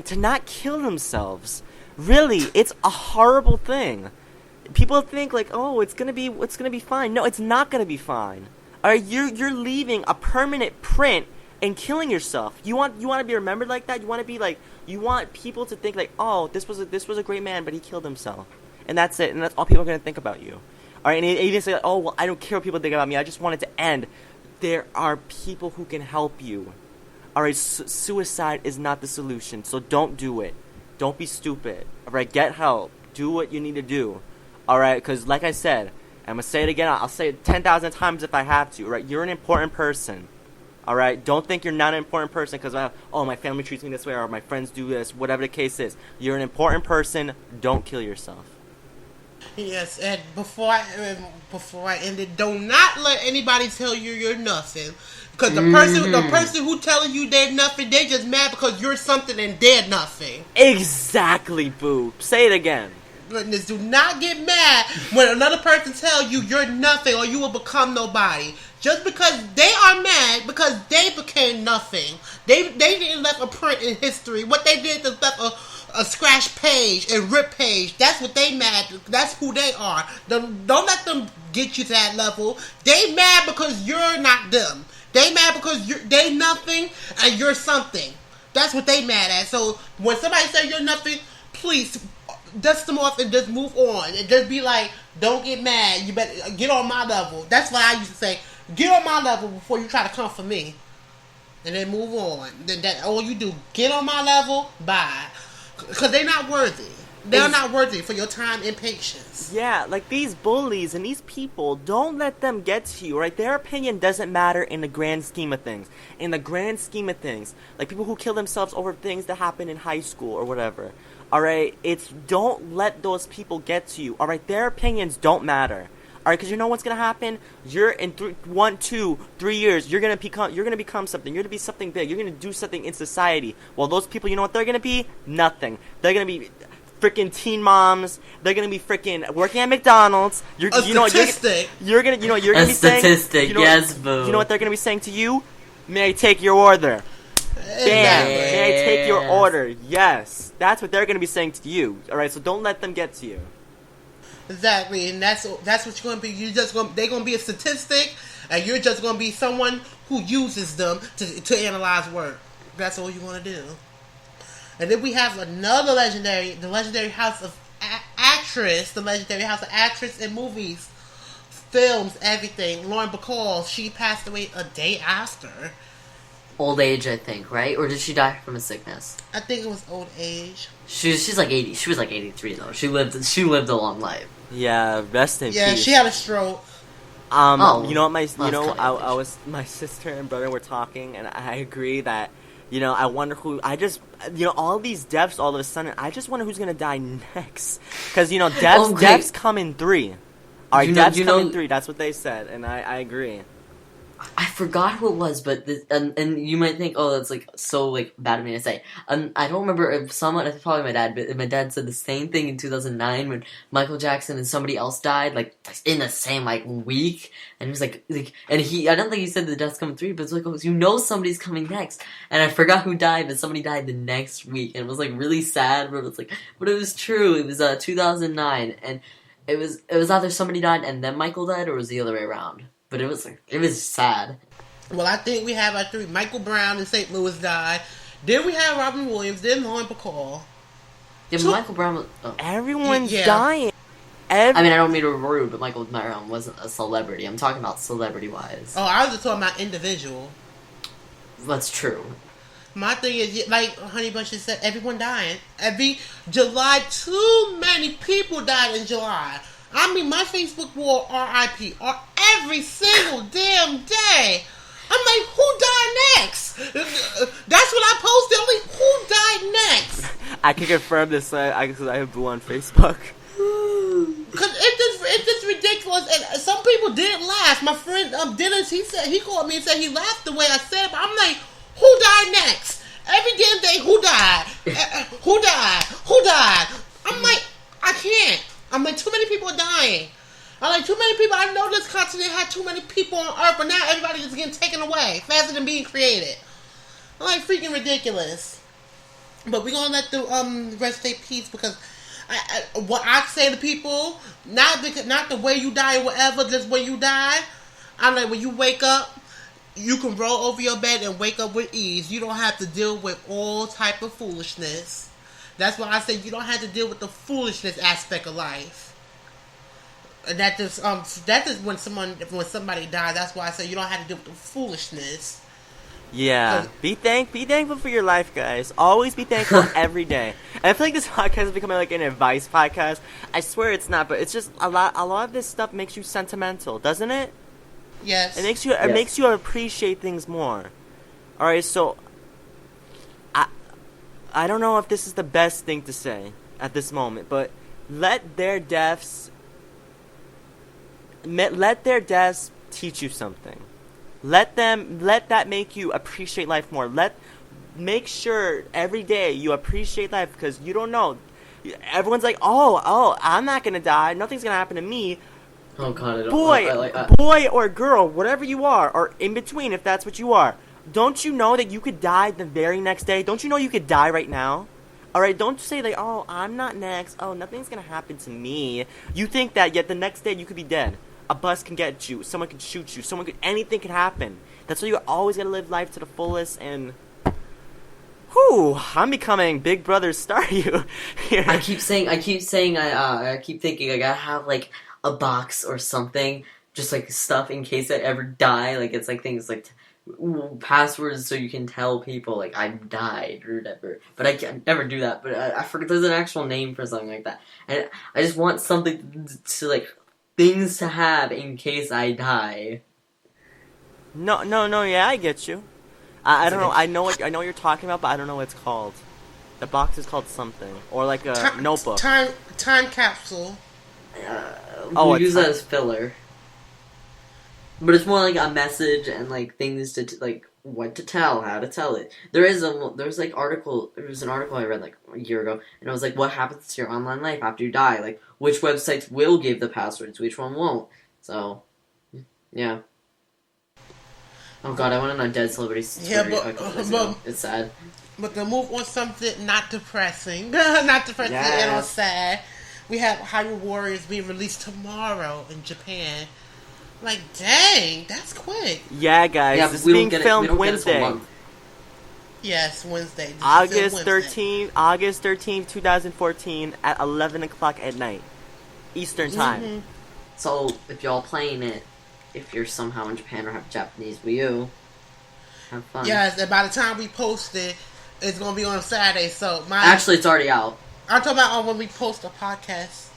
To not kill themselves. Really, it's a horrible thing. People think, oh, it's gonna be fine. No, it's not going to be fine. Alright, you're leaving a permanent print and killing yourself. You want to be remembered like that? You want to be you want people to think oh, this was a great man, but he killed himself. And that's it. And that's all people are going to think about you. Alright, and he didn't say, oh, well, I don't care what people think about me, I just want it to end. There are people who can help you. Alright, suicide is not the solution, so don't do it. Don't be stupid. Alright, get help. Do what you need to do. Alright, because like I said, I'm going to say it again, I'll say it 10,000 times if I have to. Alright, you're an important person. Alright, don't think you're not an important person because, oh, my family treats me this way or my friends do this, whatever the case is. You're an important person. Don't kill yourself. Yes, and before I end it, do not let anybody tell you you're nothing. Because the person who telling you they're nothing, they just mad because you're something and they're nothing. Exactly, boo. Say it again. Goodness, do not get mad when another person tell you you're nothing or you will become nobody. Just because they are mad because they became nothing. They didn't left a print in history. What they did is left a scratch page and rip page. That's what they mad. That's who they are. Don't let them get you to that level. They mad because you're not them. They mad because they nothing and you're something. That's what they mad at. So when somebody say you're nothing, please dust them off and just move on. And just be like, don't get mad. You better get on my level. That's what I used to say. Get on my level before you try to come for me. And then move on. Then that all you do, get on my level, bye. Because they're not worthy. They're not worthy for your time and patience. Yeah, like these bullies and these people, don't let them get to you, right? Their opinion doesn't matter in the grand scheme of things. In the grand scheme of things, like people who kill themselves over things that happen in high school or whatever, alright? Don't let those people get to you, alright? Their opinions don't matter. Alright, because you know what's gonna happen? You're in 1, 2, 3 years. You're gonna become something. You're gonna be something big. You're gonna do something in society. Well, those people, you know what they're gonna be? Nothing. They're gonna be freaking teen moms. They're gonna be freaking working at McDonald's. You're gonna be saying. Yes, boo. You know what they're gonna be saying to you? May I take your order? Exactly. Bam. May I take your order? Yes. That's what they're gonna be saying to you. Alright, so don't let them get to you. Exactly, and that's what you're gonna be. They're gonna be a statistic, and you're just gonna be someone who uses them to analyze work. That's all you're gonna do. And then we have another the legendary house of actress, the legendary house of actress in movies, films, everything. Lauren Bacall, she passed away a day after. Old age, I think, right? Or did she die from a sickness? I think it was old age. She's like 80. She was like 83 though. She lived a long life. Yeah, rest in peace. Yeah, she had a stroke. You know what I was my sister and brother were talking, and I agree that, I wonder who, all these deaths all of a sudden, I just wonder who's gonna die next, because deaths come in 3. Alright, deaths come in 3. That's what they said, and I agree. I forgot who it was, but and you might think, oh, that's like so like bad of me to say. I don't remember if someone, it's probably my dad, but my dad said the same thing in 2009 when Michael Jackson and somebody else died, like in the same like week, and he was like, and I don't think he said the death's coming 3, but it's like, oh, somebody's coming next, and I forgot who died, but somebody died the next week, and it was like really sad, but it was true. It was 2009, and it was either somebody died and then Michael died, or it was the other way around. But it was sad. Well, I think we have our 3. Michael Brown in St. Louis died. Then we have Robin Williams. Then Lauren Bacall. Yeah, but Michael Brown was... Oh. Everyone's dying. I mean, I don't mean to be rude, but Michael Brown wasn't a celebrity. I'm talking about celebrity-wise. Oh, I was just talking about individual. That's true. My thing is, like Honey Bunch said, everyone dying. Every July, too many people died in July. I mean, my Facebook wall RIP every single damn day. I'm like, who died next? That's what I posted. I'm like, who died next? I can confirm this because I have Boo on Facebook. Because it's just ridiculous. And some people didn't laugh. My friend Dennis, he called me and said he laughed the way I said it. But I'm like, who died next? Every damn day, who died? Who died? Who died? I'm like, I can't. I'm like, too many people are dying. I'm like, too many people. I know this continent had too many people on Earth, but now everybody is getting taken away faster than being created. I'm like, freaking ridiculous. But we're gonna let the rest take peace, because what I say to people, not the way you die or whatever, just when you die. I'm like, when you wake up, you can roll over your bed and wake up with ease. You don't have to deal with all type of foolishness. That's why I say you don't have to deal with the foolishness aspect of life. And that just when somebody dies. That's why I say you don't have to deal with the foolishness. Yeah, be thankful for your life, guys. Always be thankful every day. And I feel like this podcast is becoming like an advice podcast. I swear it's not, but it's just a lot of this stuff makes you sentimental, doesn't it? Yes. It makes you appreciate things more. All right, so I don't know if this is the best thing to say at this moment, but let their deaths teach you something. Let that make you appreciate life more. Make sure every day you appreciate life, because you don't know. Everyone's like, oh, I'm not gonna die. Nothing's gonna happen to me. Oh God, boy or girl, whatever you are, or in between, if that's what you are. Don't you know that you could die the very next day? Don't you know you could die right now? All right, don't say like, oh, I'm not next. Oh, nothing's gonna happen to me. You think that, yet the next day you could be dead. A bus can get you. Someone can shoot you. Anything can happen. That's why you always gotta live life to the fullest. And, whew, I'm becoming Big Brother Staryu here. I keep thinking I gotta have like a box or something, just like stuff in case I ever die. Like it's like things like passwords so you can tell people like I died or whatever. But I can never do that. But I forget there's an actual name for something like that. And I just want something to like. Things to have in case I die. No, yeah, I get you. I don't know. I know what you're talking about, but I don't know what it's called. The box is called something, or like a notebook. Time capsule. We'll use that as filler. But it's more like a message and like things to like what to tell, how to tell it. There was an article I read like a year ago, and it was like what happens to your online life after you die, like which websites will give the passwords, which one won't. So, yeah. Oh God, I went on a dead celebrity story a couple days ago. It's sad. But to move on something not depressing, not depressing and all sad, we have Hyrule Warriors being released tomorrow in Japan. Like, dang, that's quick. Yeah, guys, this is being filmed Wednesday. Yes, Wednesday. August 13th, 2014 at 11 o'clock at night. Eastern time. Mm-hmm. So, if y'all playing it, if you're somehow in Japan or have Japanese Wii U, have fun. Yes, and by the time we post it, it's going to be on Saturday, so... Actually, it's already out. I'm talking about when we post a podcast.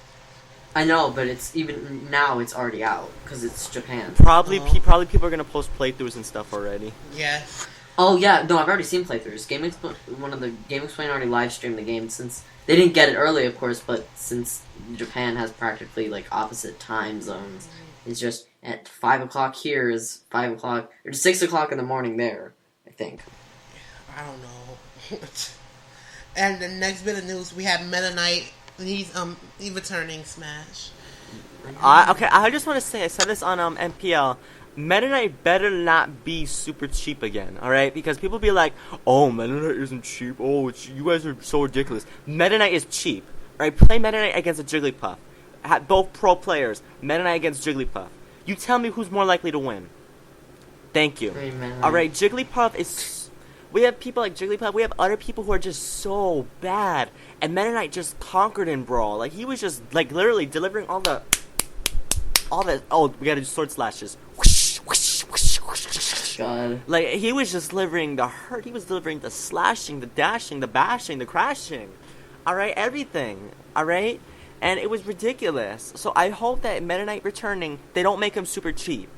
I know, but it's even now it's already out because it's Japan. Probably people are gonna post playthroughs and stuff already. Yes. Oh yeah, no, I've already seen playthroughs. One of the Game Explain already live streamed the game since they didn't get it early, of course, but since Japan has practically like opposite time zones, it's just at 5 o'clock here is 5 o'clock or 6 o'clock in the morning there. I think. I don't know. And the next bit of news, we have Meta Knight. He's returning Smash. Okay, I just want to say, I said this on MPL. Meta Knight better not be super cheap again, alright? Because people be like, oh, Meta Knight isn't cheap. Oh, you guys are so ridiculous. Meta Knight is cheap. Alright, play Meta Knight against a Jigglypuff. Both pro players. Meta Knight against Jigglypuff. You tell me who's more likely to win. Thank you. Alright, Jigglypuff is... We have people like Jigglypuff. We have other people who are just so bad. And Meta Knight just conquered in Brawl. Like, he was just, like, literally delivering all the... Oh, we gotta do sword slashes. God. Like, he was just delivering the hurt. He was delivering the slashing, the dashing, the bashing, the crashing. Alright, everything. Alright? And it was ridiculous. So I hope that Meta Knight returning, they don't make him super cheap.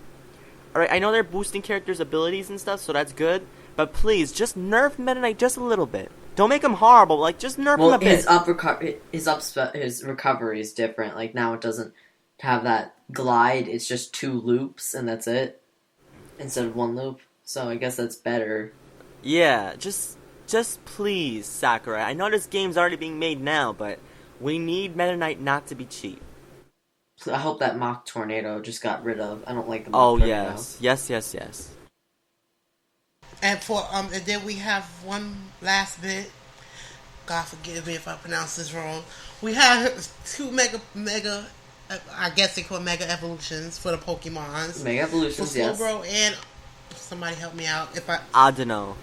Alright, I know they're boosting characters' abilities and stuff, so that's good. But please, just nerf Meta Knight just a little bit. Don't make him horrible, like, just nerf him a bit. His recovery is different. Like, now it doesn't have that glide. It's just 2 loops, and that's it. Instead of 1 loop. So I guess that's better. Yeah, just please, Sakurai. I know this game's already being made now, but we need Meta Knight not to be cheap. So I hope that Mach Tornado just got rid of. I don't like the Mach Tornado. Yes. And and then we have one last bit. God forgive me if I pronounce this wrong. We have 2 mega I guess they call Mega Evolutions for the Pokemons. Mega Evolutions, yes. For Slowbro and... Somebody help me out. I don't know.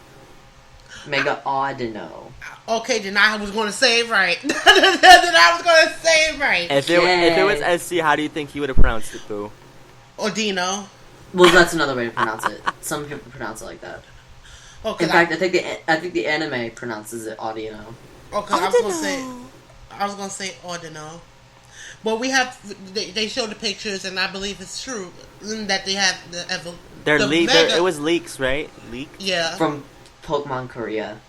Mega Audino. Okay, then I was going to say it right. Then I was going to say it right. If it was SC, how do you think he would have pronounced it, Boo? Ordino. Well, that's another way to pronounce it. Some people pronounce it like that. Okay, In fact, I think the anime pronounces it Audino. Okay, I was gonna say Ordino. But they show the pictures, and I believe it's true that they have It was leaks, right? Leaks. Yeah. From Pokemon Korea.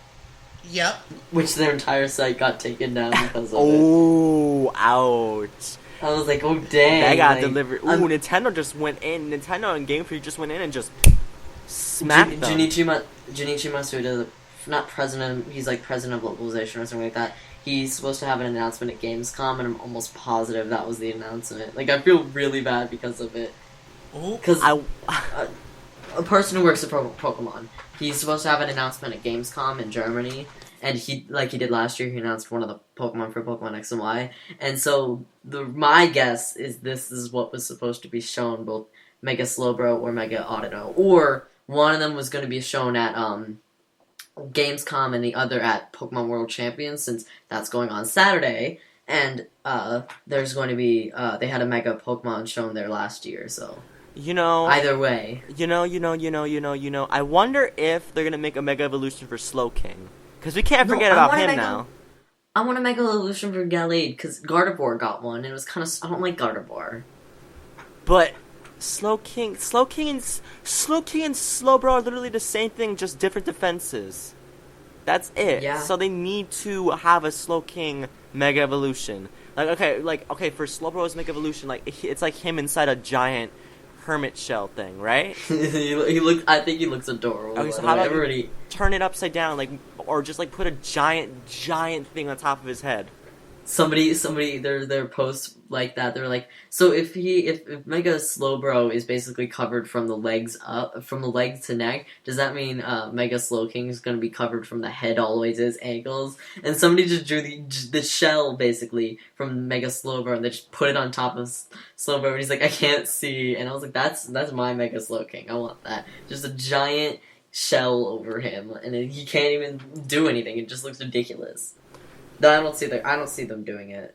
Yep. Which their entire site got taken down because of it. Oh, ouch. I was like, oh dang. That got delivered. Ooh, Nintendo just went in. Nintendo and Game Freak just went in and just smacked them. Junichi Masuda, not president, he's like president of localization or something like that. He's supposed to have an announcement at Gamescom, and I'm almost positive that was the announcement. Like, I feel really bad because of it. Because a person who works at Pokemon, he's supposed to have an announcement at Gamescom in Germany, and he did last year, he announced one of the Pokemon for Pokemon X and Y, and so my guess is this is what was supposed to be shown, both Mega Slowbro or Mega Audino, or one of them was going to be shown at Gamescom and the other at Pokemon World Champions, since that's going on Saturday, and there's going to be they had a Mega Pokemon shown there last year, so either way, I wonder if they're gonna make a Mega Evolution for Slowking, because we can't forget about him now. I want a Mega Evolution for Gallade, because Gardevoir got one, and it was kind of, I don't like Gardevoir, but Slowking and Slowbro are literally the same thing, just different defenses. That's it. Yeah. So they need to have a Slowking Mega Evolution. Okay, for Slowbro's Mega Evolution, it's like him inside a giant hermit shell thing, right? I think he looks adorable. Okay, so how about you turn it upside down, or just put a giant thing on top of his head? Somebody, their posts like that. They're like, so if Mega Slowbro is basically covered from the legs up, from the legs to neck, does that mean Mega Slowking is going to be covered from the head all the way to his ankles? And somebody just drew the shell basically from Mega Slowbro, and they just put it on top of Slowbro, and he's like, I can't see, and I was like, that's my Mega Slowking. I want that. Just a giant shell over him, and he can't even do anything. It just looks ridiculous. No, I don't see them doing it.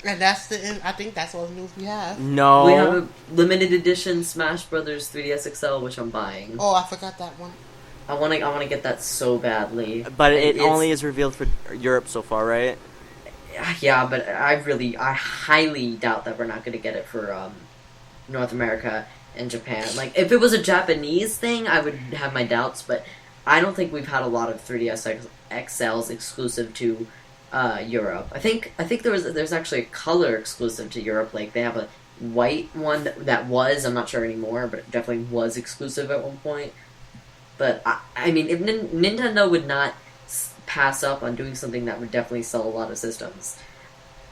And I think that's all the news we have. No. We have a limited edition Smash Brothers 3DS XL, which I'm buying. Oh, I forgot that one. I wanna get that so badly. But it only is revealed for Europe so far, right? Yeah, but I highly doubt that we're not gonna get it for North America and Japan. Like, if it was a Japanese thing, I would have my doubts, but I don't think we've had a lot of 3DS XLs exclusive to Europe. I think there's actually a color exclusive to Europe. Like, they have a white one that was, I'm not sure anymore, but it definitely was exclusive at one point. But I mean, if Nintendo would not pass up on doing something that would definitely sell a lot of systems,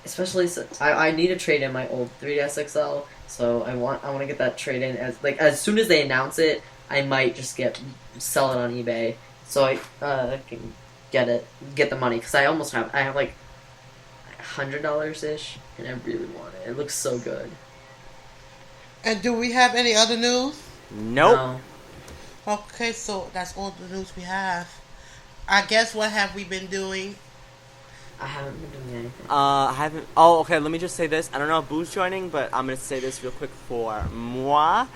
especially I need to trade in my old 3DS XL, so I want to get that trade in as soon as they announce it. I might just sell it on eBay, so I can get the money, because I have like $100 ish, and I really want it. It looks so good. And do we have any other news? Nope. No. Okay, so that's all the news we have. I guess what have we been doing? I haven't been doing anything. I haven't. Oh, okay. Let me just say this. I don't know if Boo's joining, but I'm gonna say this real quick for moi.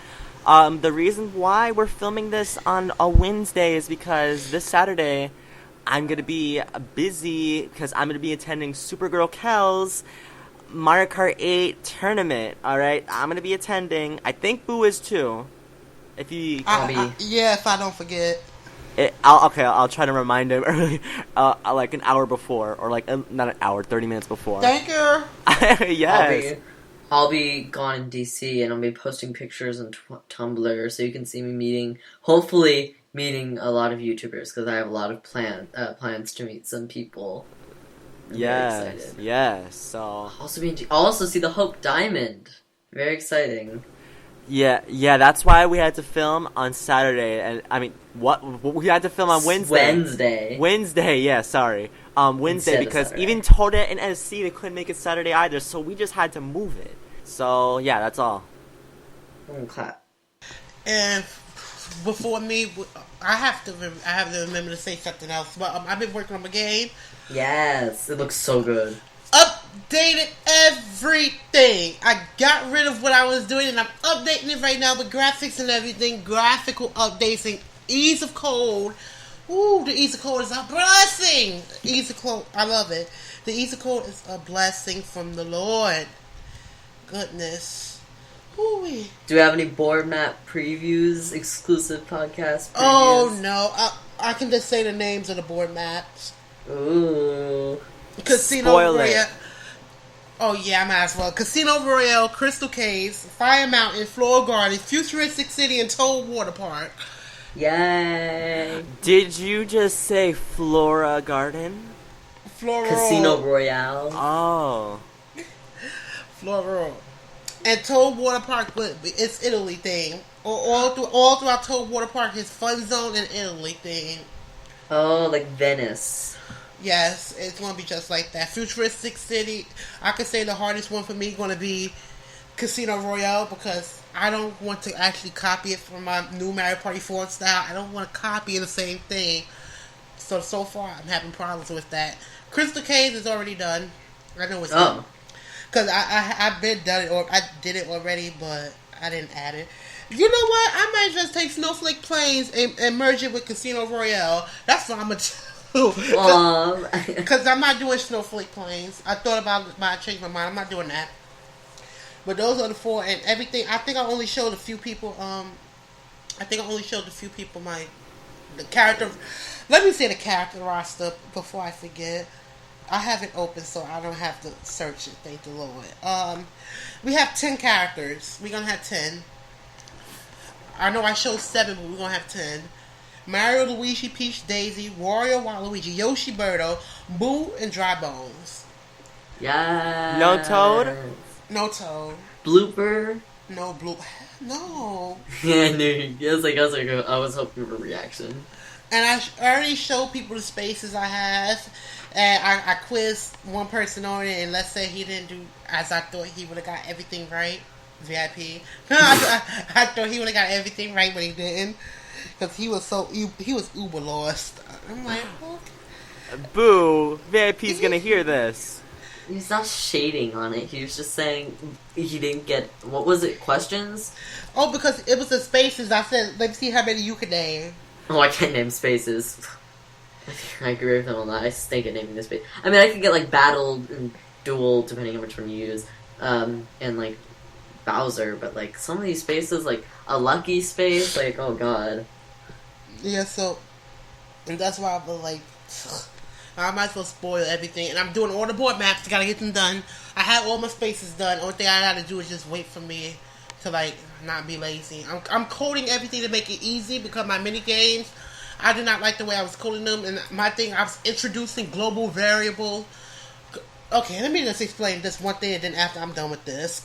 The reason why we're filming this on a Wednesday is because this Saturday I'm going to be busy because I'm going to be attending Supergirl Kel's Mario Kart 8 tournament, alright? I'm going to be attending. I think Boo is too. If you... yeah, if I don't forget. I'll try to remind him early, like an hour before, or not an hour, 30 minutes before. Thank you! Yes! I'll be gone in DC, and I'll be posting pictures on Tumblr, so you can see me hopefully meeting a lot of YouTubers, because I have a lot of plans to meet some people. I'm very excited. Yes, so... I'll also see the Hope Diamond. Very exciting. Yeah, that's why we had to film on Saturday, and, I mean, we had to film on Wednesday. Wednesday, yeah, sorry. Wednesday, because even Toadette and SC, they couldn't make it Saturday either, so we just had to move it. So, yeah, that's all. Clap. And before me, I have to remember to say something else. But I've been working on my game. Yes, it looks so good. Updated everything. I got rid of what I was doing, and I'm updating it right now with graphics and everything. Graphical updates and ease of code. Ooh, the ease of code is a blessing. Ease of code, I love it. The ease of code is a blessing from the Lord. Goodness. Ooh-wee. Do we have any board map previews, exclusive podcast previews? Oh no, I can just say the names of the board maps. Ooh. Casino Royale. Oh yeah, I might as well. Casino Royale, Crystal Caves, Fire Mountain, Floral Garden, Futuristic City, and Toad Water Park. Yay! Did you just say Flora Garden? Floral. Casino Royale. Oh. Floral. And Toad Water Park, but it's Italy thing. All throughout Toad Water Park is Fun Zone and Italy thing. Oh, like Venice. Yes, it's going to be just like that. Futuristic City, I could say the hardest one for me is going to be Casino Royale, because I don't want to actually copy it from my new Mario Party 4 style. I don't want to copy the same thing. So far, I'm having problems with that. Crystal Caves is already done. I know it's done. Because I've been done it, or I did it already, but I didn't add it. You know what? I might just take Snowflake Plains and merge it with Casino Royale. That's what I'm going to do. Because I'm not doing Snowflake Plains. I thought about it, but I changed my mind. I'm not doing that. But those are the four, and everything. I think I only showed a few people. The character. Let me say the character roster before I forget. I have it open so I don't have to search it. Thank the Lord. We have 10 characters. We're gonna have 10. I know I showed 7, but we're gonna have 10. Mario, Luigi, Peach, Daisy, Wario, Waluigi, Yoshi, Birdo, Boo, and Dry Bones. Yeah. No Toad? No Toad. Blooper? No Blue. No. Yeah, I knew. I was hoping for a reaction. And I already showed people the spaces I have. And I quizzed one person on it, and let's say he didn't do as I thought he would have got everything right. VIP. I thought he would have got everything right, but he didn't. Because he was uber lost. I'm like, okay. Boo! VIP's gonna hear this. He's not shading on it. He was just saying he didn't get... What was it? Questions? Oh, because it was the spaces. I said, let's see how many you can name. Oh, I can't name spaces. I agree with him on that. I stink at naming the space. I mean, I could get, like, battled and duel, depending on which one you use. And, like, Bowser. But, like, some of these spaces, like, a lucky space, like, oh, God. Yeah, so... And that's why I was like... I might as well spoil everything. And I'm doing all the board maps. Gotta get them done. I have all my spaces done. Only thing I gotta do is just wait for me to, like, not be lazy. I'm coding everything to make it easy because my mini games, I do not like the way I was coding them. And my thing, I was introducing global variable. Okay, let me just explain this one thing, and then after I'm done with this.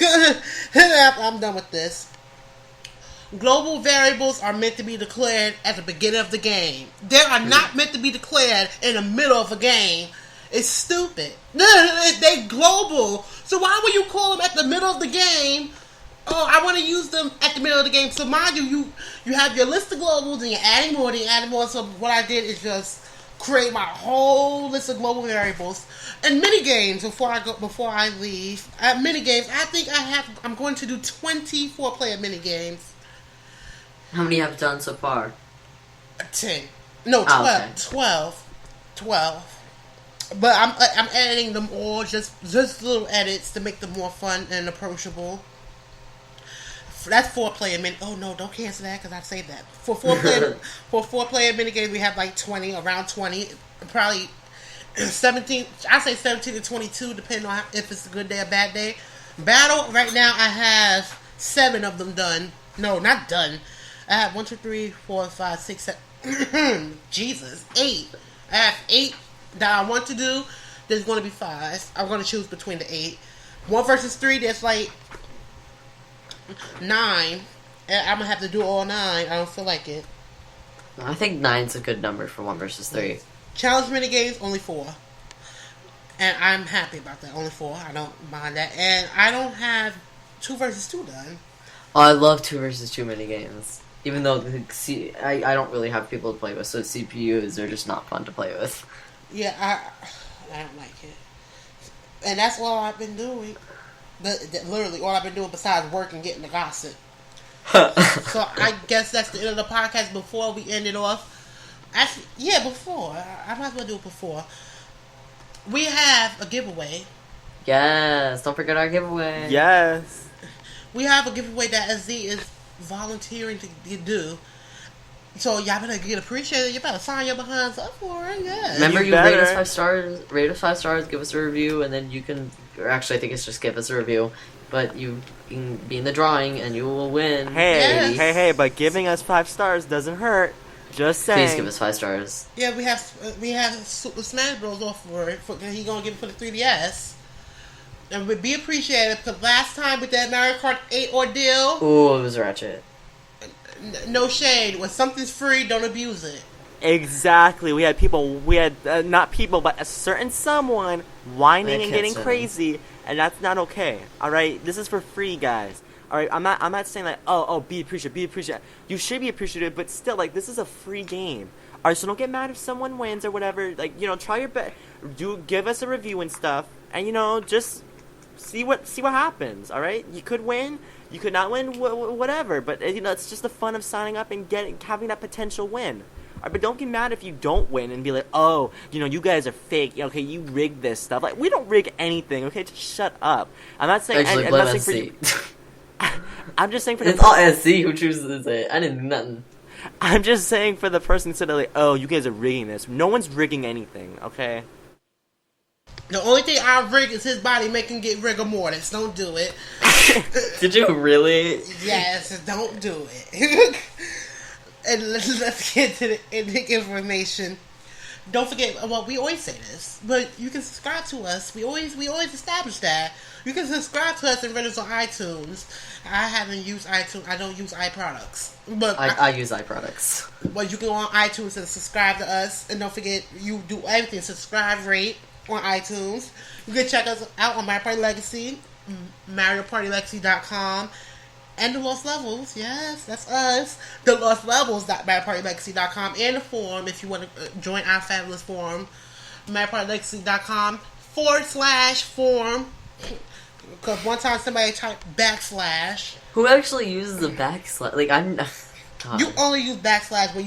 Global variables are meant to be declared at the beginning of the game. They are not meant to be declared in the middle of a game. It's stupid. They global. So why would you call them at the middle of the game? Oh, I want to use them at the middle of the game. So mind you have your list of globals and you're adding more. So what I did is just create my whole list of global variables and mini games before I leave. Mini games. I think I'm going to do 24 player mini games. How many have you done so far? 10. No, 12. Oh, okay. 12. But I'm editing them all, just little edits to make them more fun and approachable. That's 4-player mini. Oh no, don't cancel that because I saved that. For 4-player mini games, we have like 20, around 20, probably 17. I say 17 to 22, depending on if it's a good day or bad day. Battle right now, I have 7 of them done. No, not done. I have 1, 2, 3, 4, 5, 6, 7. Jesus, 8. I have 8 that I want to do. There's going to be 5. I'm going to choose between the 8. 1 versus 3. There's like 9. And I'm gonna have to do all 9. I don't feel like it. I think 9's a good number for 1 versus 3. Challenge mini games only 4. And I'm happy about that. Only 4. I don't mind that. And I don't have 2 versus 2 done. Oh, I love 2 versus 2 mini games. Even though I don't really have people to play with, so CPUs are just not fun to play with. Yeah, I don't like it. And that's all I've been doing. Literally all I've been doing besides work and getting the gossip. So I guess that's the end of the podcast. Before we end it off, actually, yeah, before I might as well do it before. We have a giveaway. Yes, don't forget our giveaway. Yes. We have a giveaway that Z is volunteering to do. So y'all better get appreciated. You better sign your behinds up for it. Yeah. Remember, You you rate better. us 5 stars. Rate us 5 stars. Give us a review, and then you can. Or actually, I think it's just give us a review. But you can be in the drawing, and you will win. Hey, Yes. hey, but giving us 5 stars doesn't hurt. Just saying. Please give us 5 stars. Yeah, we have Super Smash Bros. Off for it. He gonna give it for the 3DS. And would be appreciated because last time with that Mario Kart 8 ordeal, Ooh, it was ratchet. no shade. When something's free, don't abuse it. Exactly. We had not people, but a certain someone whining I and can't getting say that. crazy, and that's not okay. All right, this is for free, guys. All right, I'm not saying like, be appreciative. You should be appreciative, but still, like, this is a free game. All right, so don't get mad if someone wins or whatever. Like, try your best. Give us a review and stuff, and just see what happens. All right, you could win. You could not win, whatever. But it's just the fun of signing up and having that potential win. All right, but don't get mad if you don't win and be like, oh, you guys are fake. Okay, you rigged this stuff. Like, we don't rig anything. Okay, just shut up. I'm not saying. Actually, I'm blame not saying for SC. you. I'm just saying for It's all SC who chooses to say it. I didn't do nothing. I'm just saying for the person who said like, oh, you guys are rigging this. No one's rigging anything. Okay. The only thing I rig is his body making get rigor mortis. Don't do it. Did you really? Yes, don't do it. And let's get to the information. Don't forget, well, we always say this, but you can subscribe to us. We always establish that. You can subscribe to us and rate us on iTunes. I haven't used iTunes. I don't use iProducts. But I use iProducts. But you can go on iTunes and subscribe to us. And don't forget, you do everything. Subscribe, rate on iTunes. You can check us out on Mario Party Legacy, MarioPartyLegacy.com, and The Lost Levels. Yes, that's us. The Lost Levels.MarioPartyLegacy.com, and the forum if you want to join our fabulous forum, MarioPartyLegacy.com/forum. Because one time somebody typed / Who actually uses the backslash? Like, I'm. God. You only use / when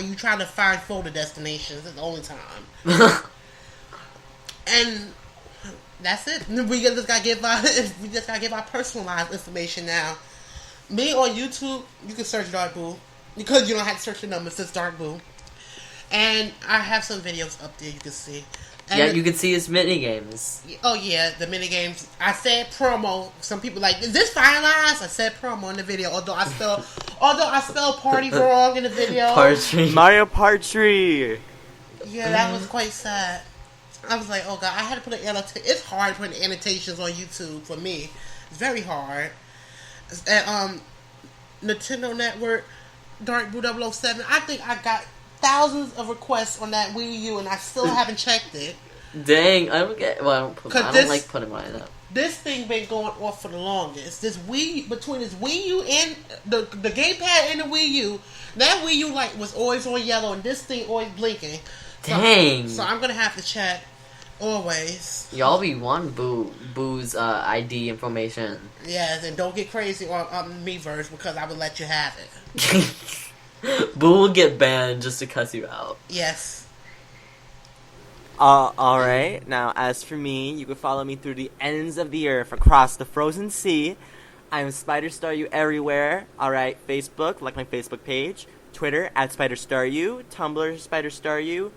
you trying to find folder destinations. It's the only time. And that's it. We just gotta give our personalized information now. Me on YouTube, you can search Dark Boo because you don't have to search the number. It says Dark Boo, and I have some videos up there you can see. And Yeah, you can see his mini games. Oh yeah, the mini games. I said promo. Some people like, is this finalized? I said promo in the video. Although I spelled party wrong in the video. Partridge. Mario Party. Yeah, that was quite sad. I was like, oh god, I had to put an annotation. It's hard putting annotations on YouTube for me. It's very hard. And Nintendo Network, Dark Boo 007. I think I got thousands of requests on that Wii U, and I still haven't checked it. Dang, I don't get. Well, I don't like putting mine up. This thing been going off for the longest. Between this Wii U and the gamepad and the Wii U, that Wii U light was always on yellow, and this thing always blinking. Dang. So I'm gonna have to check always. Y'all be wanting Boo's ID information. Yes, and don't get crazy on Miiverse because I would let you have it. Boo will get banned just to cuss you out. Yes. Alright, now as for me, you can follow me through the ends of the earth across the frozen sea. I'm SpiderStarU everywhere. Alright, Facebook, like my Facebook page. Twitter, @SpiderStarU. Tumblr, SpiderStarU.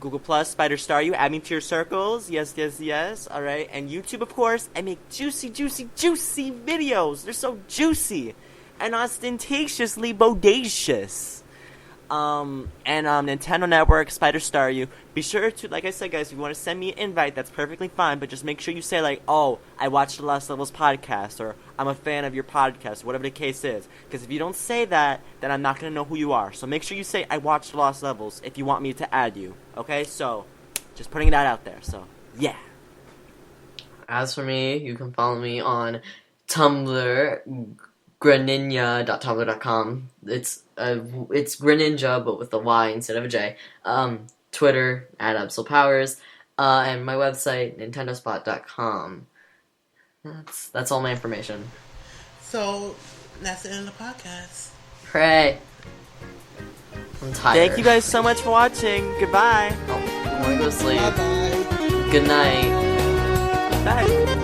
Google Plus, SpiderStarU. Add me to your circles. Yes. Alright, and YouTube, of course. I make juicy videos. They're so juicy and ostentatiously bodacious. And Nintendo Network, SpiderStarU. Be sure to, like I said, guys, if you want to send me an invite, that's perfectly fine, but just make sure you say, like, oh, I watched the Lost Levels podcast, or I'm a fan of your podcast, whatever the case is. Because if you don't say that, then I'm not going to know who you are. So make sure you say, I watched the Lost Levels, if you want me to add you. Okay? So, just putting that out there. So, yeah. As for me, you can follow me on Tumblr, greninja.tumblr.com. It's Greninja, but with a Y instead of a J. Twitter @AbsolPowers, and my website nintendospot.com. That's all my information. So that's the end of the podcast. Hooray! I'm tired. Thank you guys so much for watching. Goodbye. I want to go to sleep. Bye bye. Good night. Bye.